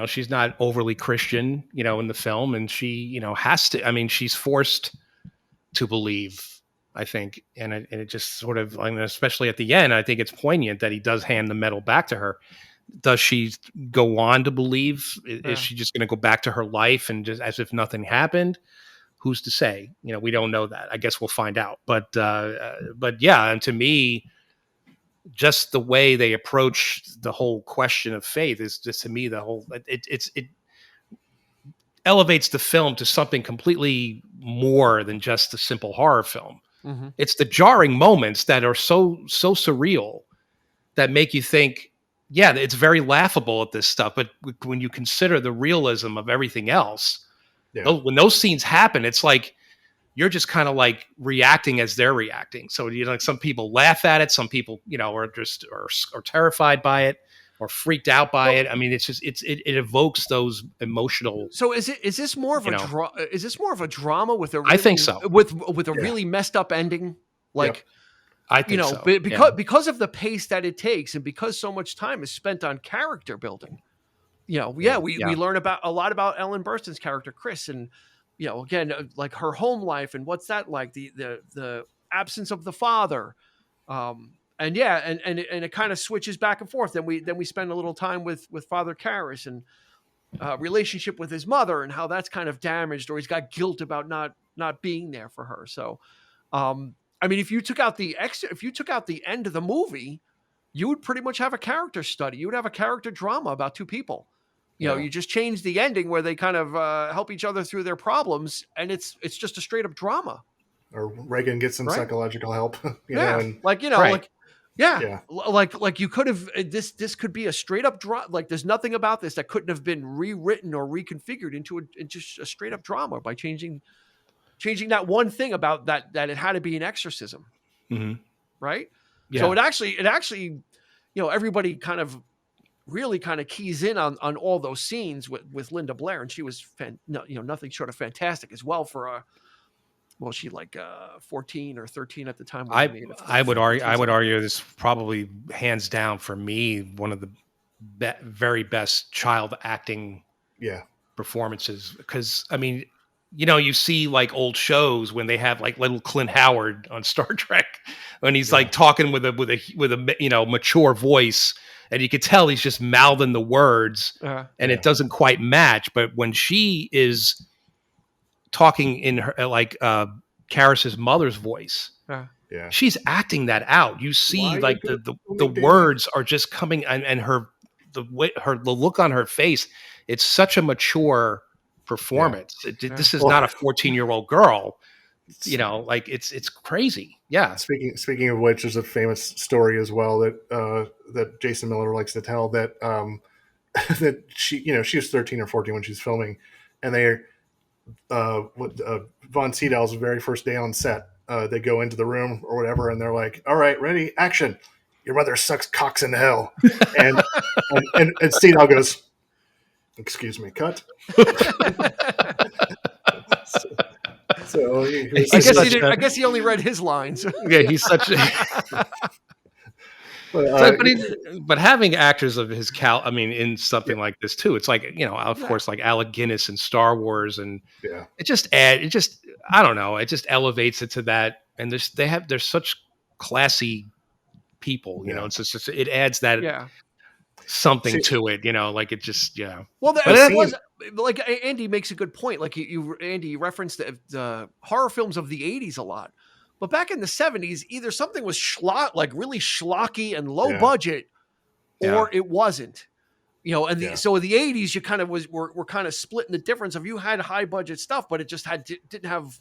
she's not overly Christian, in the film, and she, has to. I mean, she's forced to believe, I think, and it just sort of, I mean, especially at the end, I think it's poignant that he does hand the medal back to her. Does she go on to believe? Is she just going to go back to her life and just as if nothing happened? Who's to say? We don't know that. I guess we'll find out. But yeah, and to me, just the way they approach the whole question of faith is just, to me, the whole it elevates the film to something completely more than just a simple horror film. Mm-hmm. It's the jarring moments that are so surreal that make you think, yeah, it's very laughable at this stuff. But when you consider the realism of everything else, when those scenes happen, it's like you're just kind of like reacting as they're reacting. So, like some people laugh at it. Some people, are just are terrified by it or freaked out by it. I mean, it's just, it evokes those emotional. So is this more of is this more of a drama with a really, I think so. with a really messed up ending? Like, I think so. Because of the pace that it takes and because so much time is spent on character building. we learn about a lot about Ellen Burstyn's character, Chris, and, again, like her home life and what's that like, the absence of the father. And it kind of switches back and forth. Then we spend a little time with Father Karras and relationship with his mother and how that's kind of damaged, or he's got guilt about not being there for her. So, I mean, if you took out the end of the movie, you would pretty much have a character study. You would have a character drama about two people. You just change the ending where they kind of help each other through their problems, and it's just a straight up drama. Or Reagan gets some psychological help. Like you could have this could be a straight up drama. Like there's nothing about this that couldn't have been rewritten or reconfigured into just a straight up drama by changing that one thing about that it had to be an exorcism. Mm-hmm. Right. Yeah. So it actually, everybody kind of really kind of keys in on all those scenes with Linda Blair, and she was nothing short of fantastic as well for she like 14 or 13 at the time. I would argue this probably hands down for me one of the very best child acting performances, because I mean, you see like old shows when they have like little Clint Howard on Star Trek when he's like talking with a mature voice, and you could tell he's just mouthing the words, and it doesn't quite match. But when she is talking in her Karras's mother's voice, she's acting that out. You see, like the words are just coming, and the look on her face. It's such a mature performance. This is not a 14-year-old girl. It's crazy. Yeah. Speaking of which, there's a famous story as well that Jason Miller likes to tell that that she was 13 or 14 when she's filming, and Von Sydow's very first day on set, they go into the room or whatever, and they're like, "All right, ready, action! Your mother sucks cocks in hell," and Sydow goes, "Excuse me, cut." I guess he only read his lines. Yeah, he's such a. But having actors of his in something like this too, it's like, of course, like Alec Guinness in Star Wars, and I don't know, it just elevates it to that. And they're such classy people, it's just, it adds that something to it, like it just, Well, that was like Andy makes a good point. Like Andy referenced the horror films of the 80s a lot. But back in the 70s, either something was really schlocky and low budget, or it wasn't. So in the 80s, you kind of were kind of splitting the difference of, you had high budget stuff, but it just didn't have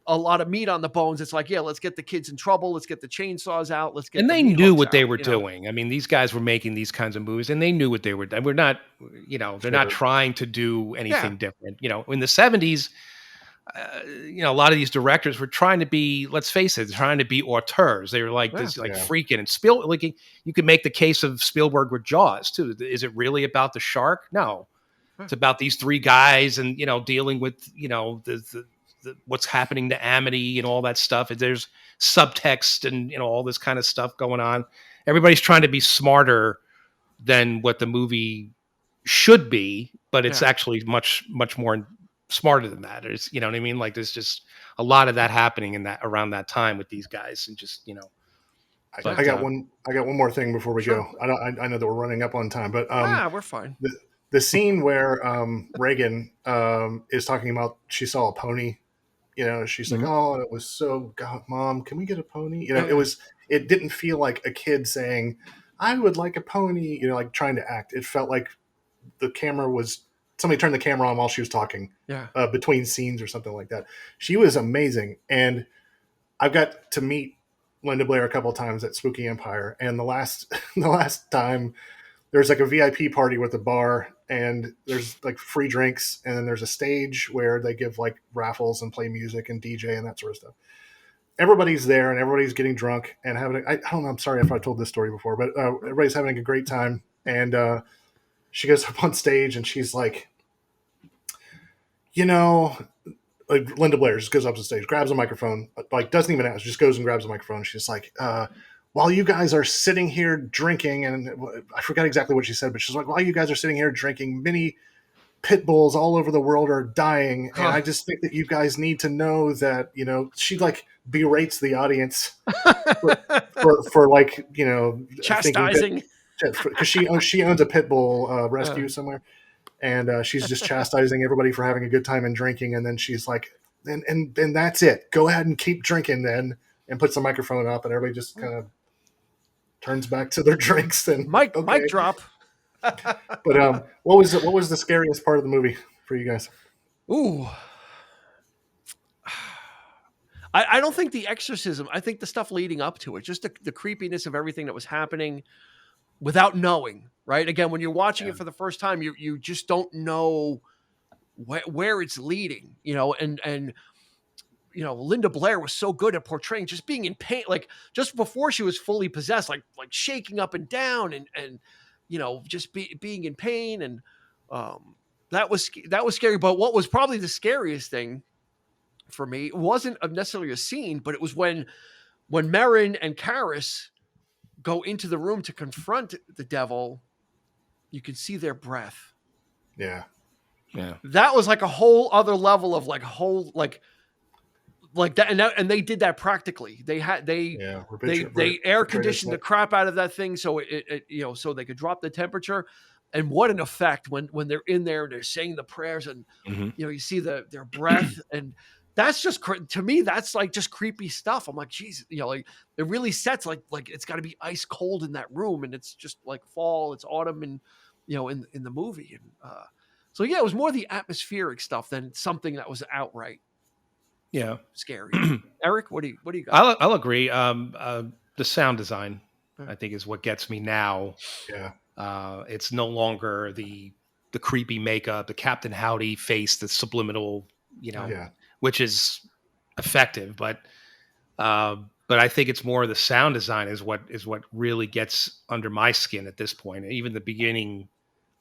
a lot of meat on the bones. It's like, let's get the kids in trouble, let's get the chainsaws out, and they knew what they were doing. I mean, these guys were making these kinds of movies, and they knew what they were doing. We're not, they're not trying to do anything different. In the 70s. A lot of these directors were trying to be, let's face it, trying to be auteurs. They were like freaking, and you could make the case of Spielberg with Jaws too. Is it really about the shark? No, it's about these three guys and, dealing with, the what's happening to Amity and all that stuff. There's subtext and, all this kind of stuff going on. Everybody's trying to be smarter than what the movie should be, but it's actually much, much more smarter than that. There's, you know what I mean? Like there's just a lot of that happening in that around that time with these guys, and just, I got one more thing before we go. I know that we're running up on time, but we're fine. The scene where Reagan is talking about she saw a pony, she's like, "Oh, it was so, God, Mom, can we get a pony?" It didn't feel like a kid saying, "I would like a pony," like trying to act. It felt like the camera was, somebody turned the camera on while she was talking, between scenes or something like that. She was amazing. And I've got to meet Linda Blair a couple of times at Spooky Empire. And the last time, there's like a VIP party with a bar, and there's like free drinks. And then there's a stage where they give like raffles and play music and DJ and that sort of stuff. Everybody's there and everybody's getting drunk and having, I don't know, I'm sorry if I told this story before, but everybody's having a great time. And, she goes up on stage and she's like, like Linda Blair just goes up on stage, grabs a microphone, like doesn't even ask, just goes and grabs a microphone. She's like, while you guys are sitting here drinking, and I forgot exactly what she said, but she's like, while you guys are sitting here drinking, many pit bulls all over the world are dying. And I just think that you guys need to know that, she like berates the audience for like, chastising, because she owns a pit bull rescue somewhere. And she's just chastising everybody for having a good time and drinking. And then she's like, and that's it. Go ahead and keep drinking then, and puts the microphone up, and everybody just kind of turns back to their drinks. And mic drop. But what was the scariest part of the movie for you guys? Ooh. I don't think the exorcism. I think the stuff leading up to it, just the creepiness of everything that was happening without knowing, right? Again, when you're watching it for the first time, you just don't know where it's leading, and Linda Blair was so good at portraying just being in pain, like just before she was fully possessed, like shaking up and down and just being in pain. And that was scary. But what was probably the scariest thing for me wasn't necessarily a scene, but it was when Merrin and Karis go into the room to confront the devil. You can see their breath. Yeah. That was like a whole other level of like that, and they did that practically. They air conditioned the crap out of that thing so it so they could drop the temperature. And what an effect when they're in there and they're saying the prayers, and you see their breath, and that's just, to me, that's like just creepy stuff. I'm like, geez, like it really sets like it's got to be ice cold in that room, and it's just like fall, it's autumn, and in the movie, and so it was more the atmospheric stuff than something that was outright scary. Eric, what do you got? I'll agree. The sound design, I think, is what gets me now. It's no longer the creepy makeup, the Captain Howdy face, the subliminal, which is effective, but I think it's more the sound design is what really gets under my skin at this point. Even the beginning,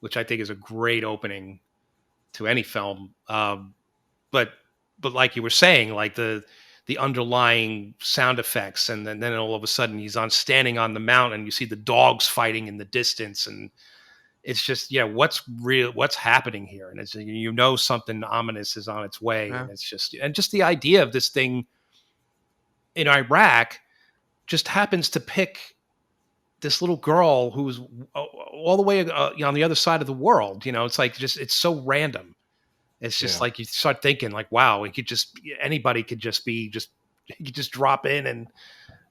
which I think is a great opening to any film, but like you were saying, like the underlying sound effects, and then all of a sudden he's standing on the mountain, you see the dogs fighting in the distance, and it's just what's happening here, and it's something ominous is on its way, and it's just the idea of this thing in Iraq just happens to pick this little girl who's all the way on the other side of the world. It's like it's so random. It's just like you start thinking like, wow, anybody could just drop in, and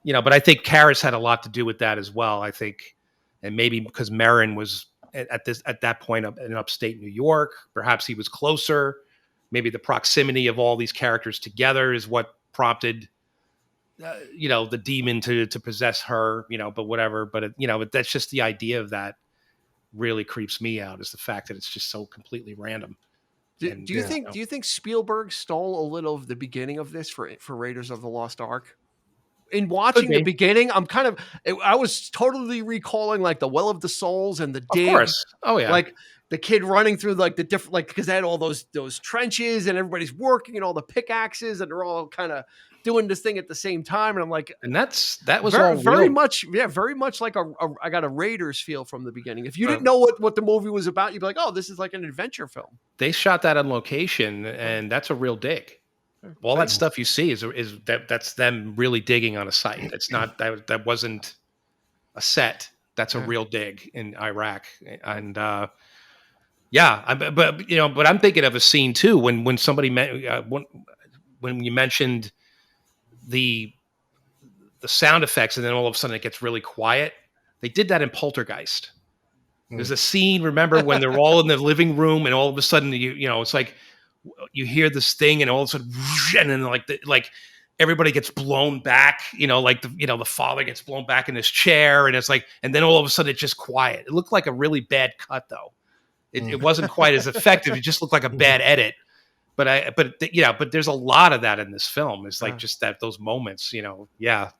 But I think Karis had a lot to do with that as well. I think, and maybe because Merrin was at that point in upstate New York, perhaps he was closer. Maybe the proximity of all these characters together is what prompted the demon to possess her. But whatever. But but that's just the idea of that really creeps me out, is the fact that it's just so completely random. Do you think Spielberg stole a little of the beginning of this for Raiders of the Lost Ark? In watching the beginning, I was totally recalling like the Well of the Souls and the dig. Of course. Oh yeah. Like the kid running through like the different, like, because they had all those trenches and everybody's working and all the pickaxes and they're all kind of doing this thing at the same time. And I'm like, and that was very much like I got a Raiders feel from the beginning. If you didn't know what the movie was about, you'd be like, oh, this is like an adventure film. They shot that on location, and that's a real dig. All that stuff you see is that's them really digging on a site. It's not that wasn't a set. That's a real dig in Iraq, and but I'm thinking of a scene too when somebody when you mentioned the sound effects, and then all of a sudden it gets really quiet. They did that in Poltergeist. There's a scene, remember, when they're all in the living room, and all of a sudden it's like you hear this thing, and all of a sudden, and then like everybody gets blown back. The father gets blown back in his chair, and it's like, and then all of a sudden it's just quiet. It looked like a really bad cut, though. It wasn't quite as effective. It just looked like a bad edit. But there's a lot of that in this film. It's like just those moments,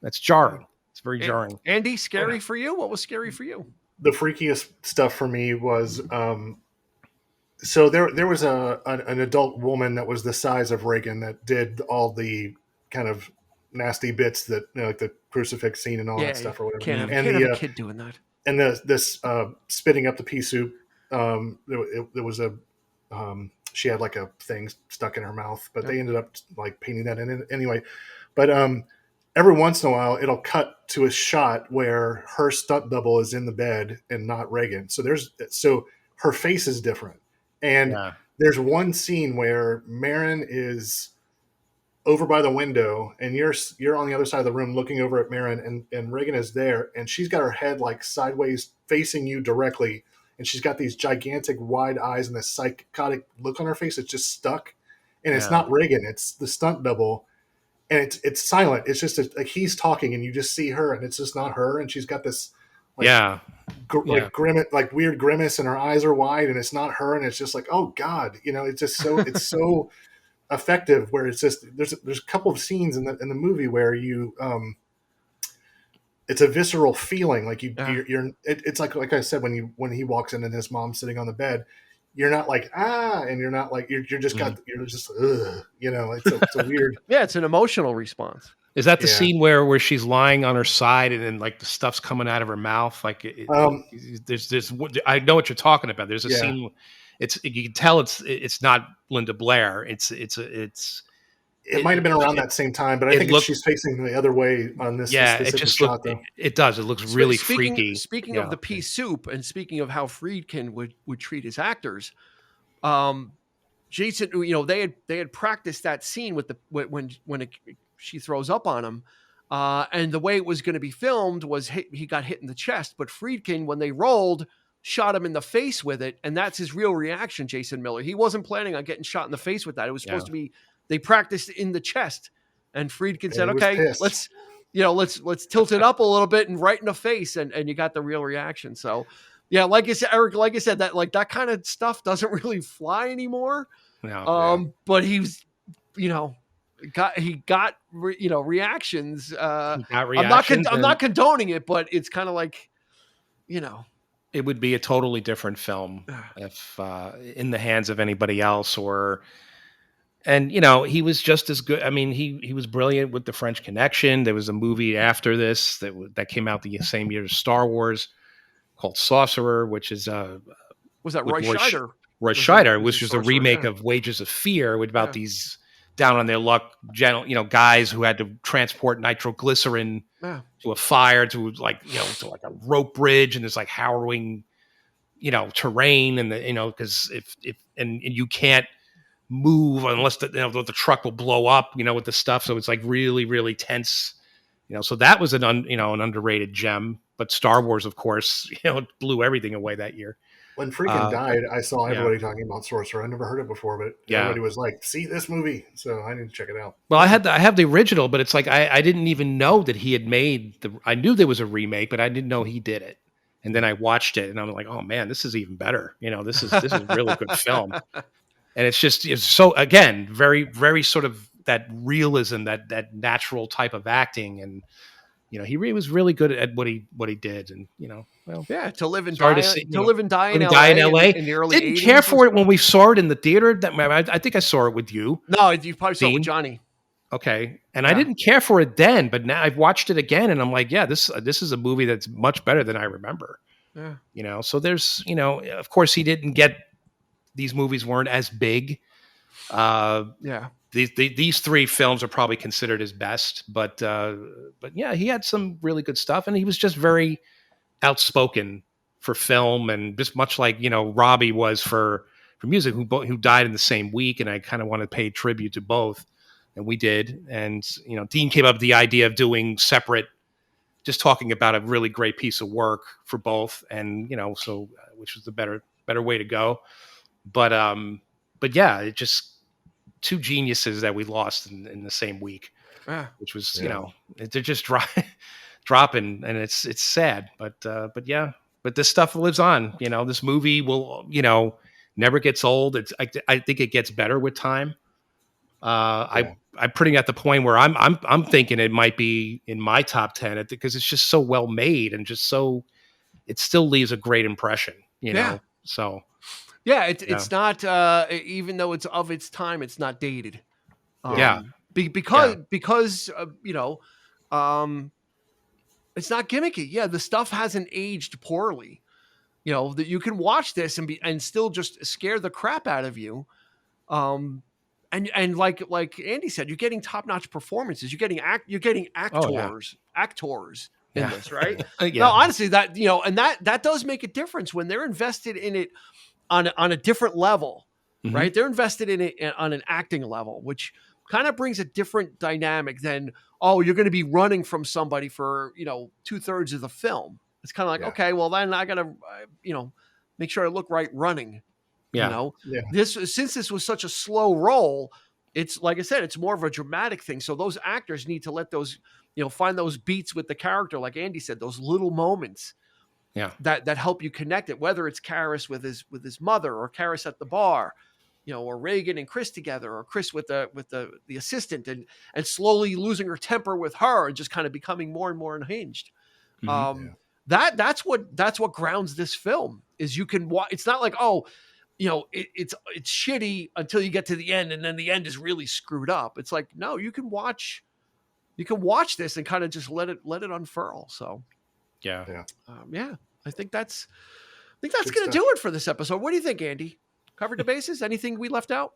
that's jarring. It's very jarring. Andy, scary for you? What was scary for you? The freakiest stuff for me was, so there was an adult woman that was the size of Reagan that did all the kind of nasty bits that like the crucifix scene and all that stuff or whatever. Can't have a kid doing that. And this spitting up the pea soup. There was a she had like a thing stuck in her mouth, but they ended up like painting that in anyway. But every once in a while, it'll cut to a shot where her stunt double is in the bed and not Reagan. So her face is different. And there's one scene where Marin is over by the window and you're on the other side of the room looking over at Marin, and Reagan is there, and she's got her head like sideways facing you directly, and she's got these gigantic wide eyes and this psychotic look on her face that's just stuck. And it's not Reagan, it's the stunt double. And it's silent. It's just like he's talking, and you just see her, and it's just not her. And she's got this, like grimace, like weird grimace, and her eyes are wide, and it's not her. And it's just like, oh God, it's just it's so effective. Where it's just there's a couple of scenes in the movie where it's a visceral feeling. Like it's like I said, when he walks in and his mom's sitting on the bed. You're not like and you're not like you're just you're just ugh, it's a weird. Yeah, it's an emotional response. Is that the scene where she's lying on her side and then like the stuff's coming out of her mouth? Like there's I know what you're talking about. There's a scene. You can tell it's not Linda Blair. It might have been around that same time, but I think she's facing the other way on this. Yeah, it just shot, though. It does. It looks really freaky. Speaking of the pea soup, and speaking of how Friedkin would treat his actors, Jason, they had practiced that scene with when she throws up on him, and the way it was going to be filmed was he got hit in the chest, but Friedkin, when they rolled, shot him in the face with it, and that's his real reaction. Jason Miller, he wasn't planning on getting shot in the face with that. It was supposed to be. They practiced in the chest, and Friedkin said, "Okay, let's tilt it up a little bit and right in the face," and you got the real reaction. So, yeah, like I said, Eric, that kind of stuff doesn't really fly anymore. No, but he was, got reactions. I'm not condoning it, but it's kind of like, it would be a totally different film if in the hands of anybody else And, he was just as good. I mean, he was brilliant with The French Connection. There was a movie after this that came out the same year as Star Wars called Sorcerer, which is was that Roy Scheider? Roy Scheider, which was a remake of Wages of Fear, with about these down on their luck, guys who had to transport nitroglycerin to a fire to to like a rope bridge, and there's like harrowing, terrain, and because if you can't move unless the truck will blow up, with the stuff. So it's like really, really tense, so that was an underrated gem. But Star Wars, of course, blew everything away that year. When Friedkin died, I saw everybody talking about Sorcerer. I never heard it before, but everybody was like, see this movie. So I need to check it out. Well, I have the original, but it's like, I didn't even know that he had made I knew there was a remake, but I didn't know he did it. And then I watched it and I'm like, oh man, this is even better. This is a really good film. And it's so, again, very, very sort of that realism, that natural type of acting. And, he really was really good at what he did. And, to live and die in LA. In the early Didn't care for it when we saw it in the theater. I think I saw it with you. No, you probably saw it with Johnny. Okay. And I didn't care for it then, but now I've watched it again and I'm like, yeah, this is a movie that's much better than I remember. Yeah. So there's, of course he didn't get, these movies weren't as big. These three films are probably considered his best, but yeah, he had some really good stuff, and he was just very outspoken for film, and just much like Robbie was for music, who died in the same week, and I kind of want to pay tribute to both, and we did. And Dean came up with the idea of doing separate, just talking about a really great piece of work for both, and so which was the better way to go. But yeah, it just two geniuses that we lost in the same week, which was they're just dropping, and it's sad. But yeah, but this stuff lives on. This movie will never gets old. I think it gets better with time. I'm putting at the point where I'm thinking it might be in my top 10 because it's just so well made and just so it still leaves a great impression. So. Yeah, it's not even though it's of its time, it's not dated. because it's not gimmicky. Yeah, the stuff hasn't aged poorly. That you can watch this and still just scare the crap out of you. And like Andy said, you're getting top-notch performances. You're getting actors in this, right? No, honestly, that and that does make a difference when they're invested in it on a different level, right? They're invested in it on an acting level, which kind of brings a different dynamic than, you're going to be running from somebody for 2/3 of the film. It's kind of like, okay, well then I gotta make sure I look right running. Since this was such a slow roll, it's like I said, it's more of a dramatic thing. So those actors need to let those, find those beats with the character, like Andy said, those little moments that help you connect it, whether it's Karras with his mother, or Karras at the bar, or Reagan and Chris together, or Chris with the assistant, and slowly losing her temper with her and just kind of becoming more and more unhinged. That's what grounds this film is. You can watch. It's not like, it's shitty until you get to the end, and then the end is really screwed up. It's like, no, you can watch this and kind of just let it unfurl. So I think that's going to do it for this episode. What do you think, Andy? Covered the bases? Anything we left out?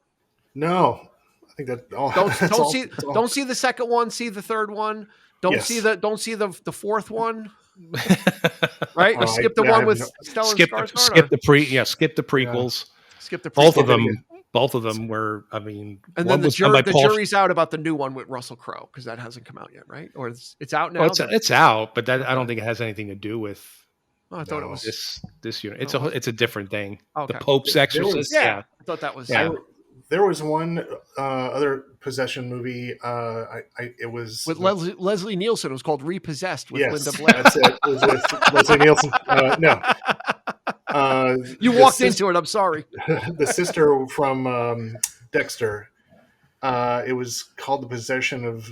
No, I think that don't see the second one. See the third one. Don't see the fourth one. Right? Or skip the one with Stellan Skarsgård. Skip the prequels. Skip the prequels. Both of them were. I mean, and then the jury's out about the new one with Russell Crowe, because that hasn't come out yet, right? Or it's out now. Well, it's out, but I don't think it has anything to do with. Oh, I thought it was this unit. It's a different thing. Okay. The Pope's Exorcist. I thought that was. Yeah. There was one other possession movie. It was with Leslie Nielsen. It was called Repossessed with Linda Blair. That's it. It was with Leslie Nielsen. No. You walked into it. I'm sorry. The sister from Dexter. It was called The Possession of.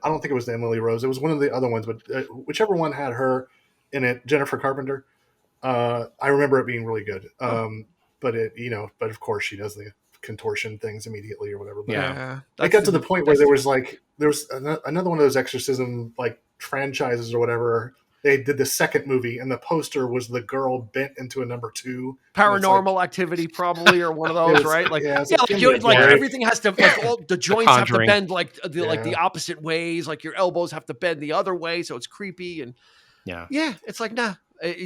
I don't think it was Emily Rose. It was one of the other ones, but whichever one had her in it, Jennifer Carpenter. I remember it being really good. But of course she does the contortion things immediately or whatever. But it got to the point where there was another one of those exorcism like franchises or whatever. They did the second movie, and the poster was the girl bent into a number 2. Paranormal Activity, probably, or one of those, right? Like, everything has to, all the joints have to bend like the opposite ways. Like your elbows have to bend the other way, so it's creepy. And it's like, nah.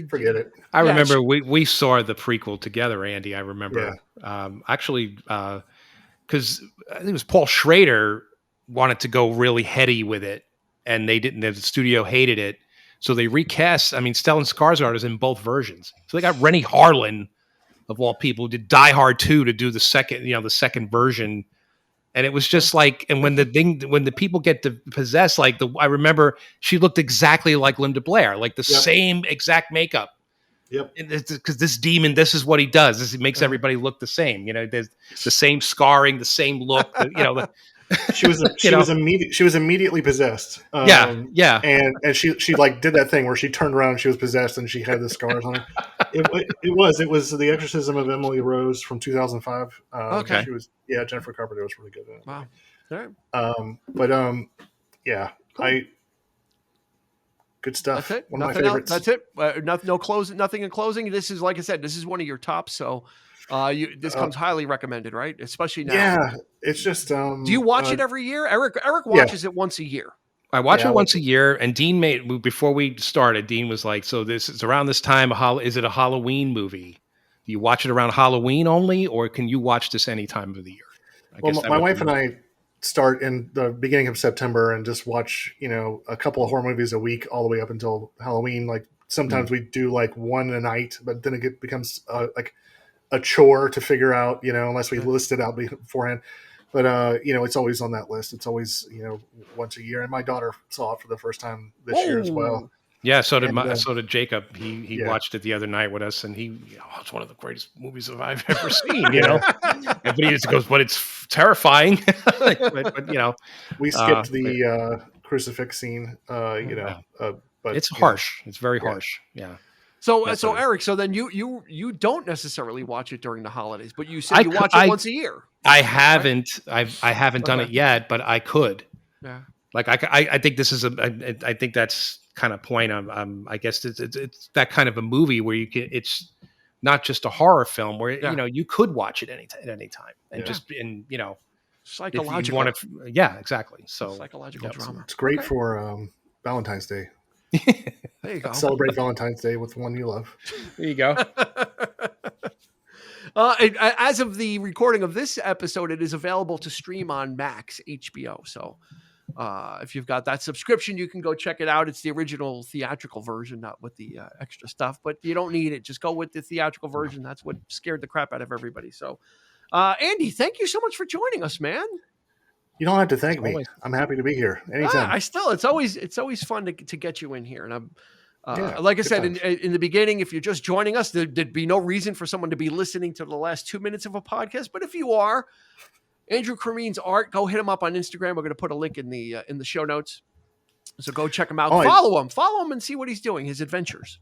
Forget it. I remember we saw the prequel together, Andy. I remember actually because I think it was Paul Schrader wanted to go really heady with it, and they didn't. The studio hated it, so they recast. I mean, Stellan Skarsgård is in both versions. So they got Rennie Harlin, of all people, who did Die Hard 2 to do the second version. And it was just like, and when the people get possessed, I remember she looked exactly like Linda Blair, like the same exact makeup. Yep. Because this demon, this is what he does. It makes everybody look the same. There's the same scarring, the same look. She was immediately possessed. And she like did that thing where she turned around and she was possessed and she had the scars on her. It was The Exorcism of Emily Rose from 2005. Okay. She was Jennifer Carpenter was really good at it. Wow. All right. Cool. Good stuff. That's it. One of my favorites. That's it. Nothing in closing. This is, like I said, this is one of your tops. So this comes highly recommended, right? Especially now. Yeah, it's just. Do you watch it every year? Eric watches it once a year. I watch it once a year, and Dean before we started. Dean was like, "So this is around this time. Is it a Halloween movie? Do you watch it around Halloween only, or can you watch this any time of the year?" My wife and I start in the beginning of September and just watch, a couple of horror movies a week all the way up until Halloween. Like sometimes we do like one a night, but then it becomes like a chore to figure out, unless we list it out beforehand. But, it's always on that list. It's always, once a year. And my daughter saw it for the first time this year as well. Yeah, so did Jacob. He watched it the other night with us, and it's one of the greatest movies I've ever seen. But he just goes, but it's terrifying. but we skipped the crucifix scene. But it's harsh. It's very harsh. Yeah. So Eric, so then you don't necessarily watch it during the holidays, but you said you watch it once a year. I haven't. Right? I haven't done it yet, but I could. Yeah. Like I think this is I think that's kind of point. I guess it's that kind of a movie where you can. It's not just a horror film where you could watch it at any time and just psychological. If you want to, yeah, exactly. So psychological drama. It's great for Valentine's Day. There you go. Celebrate Valentine's Day with the one you love. There you go. As of the recording of this episode, it is available to stream on Max HBO. So if you've got that subscription, you can go check it out. It's the original theatrical version, not with the extra stuff, but you don't need it. Just go with the theatrical version. That's what scared the crap out of everybody. So Andy, thank you so much for joining us, man. You don't have to thank me. I'm happy to be here anytime. It's always fun to get you in here. And I'm like I said in the beginning, if you're just joining us, there'd be no reason for someone to be listening to the last 2 minutes of a podcast. But if you are, Andrew Cremeen's art, go hit him up on Instagram. We're going to put a link in the show notes. So go check him out. Follow him and see what he's doing, his adventures.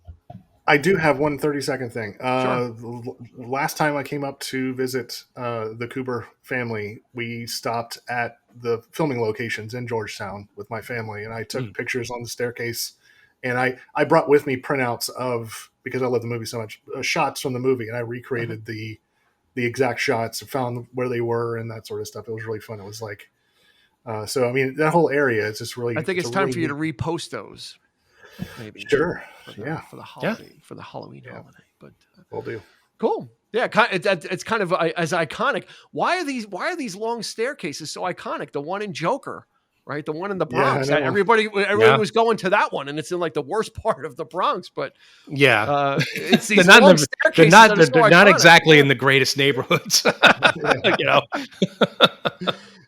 I do have one 30-second thing. Sure. Last time I came up to visit the Cooper family, we stopped at the filming locations in Georgetown with my family, and I took pictures on the staircase. And I brought with me printouts of, because I love the movie so much, shots from the movie, and I recreated the exact shots, found where they were, and that sort of stuff. It was really fun. It was like, so I mean, that whole area is just really. I think it's time for you to repost those. Maybe sure, for the holiday, for the Halloween holiday. But we'll do. Cool. Yeah, it's kind of as iconic. Why are these long staircases so iconic? The one in Joker, right? The one in the Bronx. Everybody was going to that one, and it's in like the worst part of the Bronx. But it's these long staircases. They're not exactly in the greatest neighborhoods.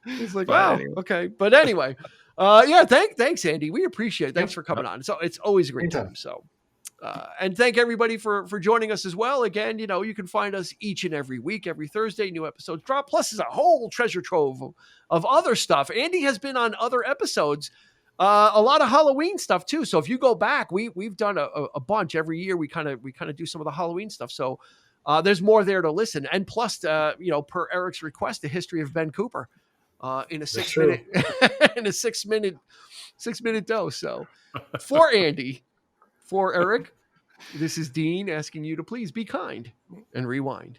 It's like, wow, okay. But anyway, thanks, Andy. We appreciate it. Thanks for coming on. So it's always a great time. So. And thank everybody for joining us as well. Again, you can find us each and every week, every Thursday, new episodes drop. Plus, there's a whole treasure trove of other stuff. Andy has been on other episodes, a lot of Halloween stuff too. So if you go back, we've done a bunch every year. We kind of do some of the Halloween stuff. So there's more there to listen. And plus, per Eric's request, the history of Ben Cooper in a 6 minute in a 6 minute dose. So for Andy. For Eric, this is Dean asking you to please be kind and rewind.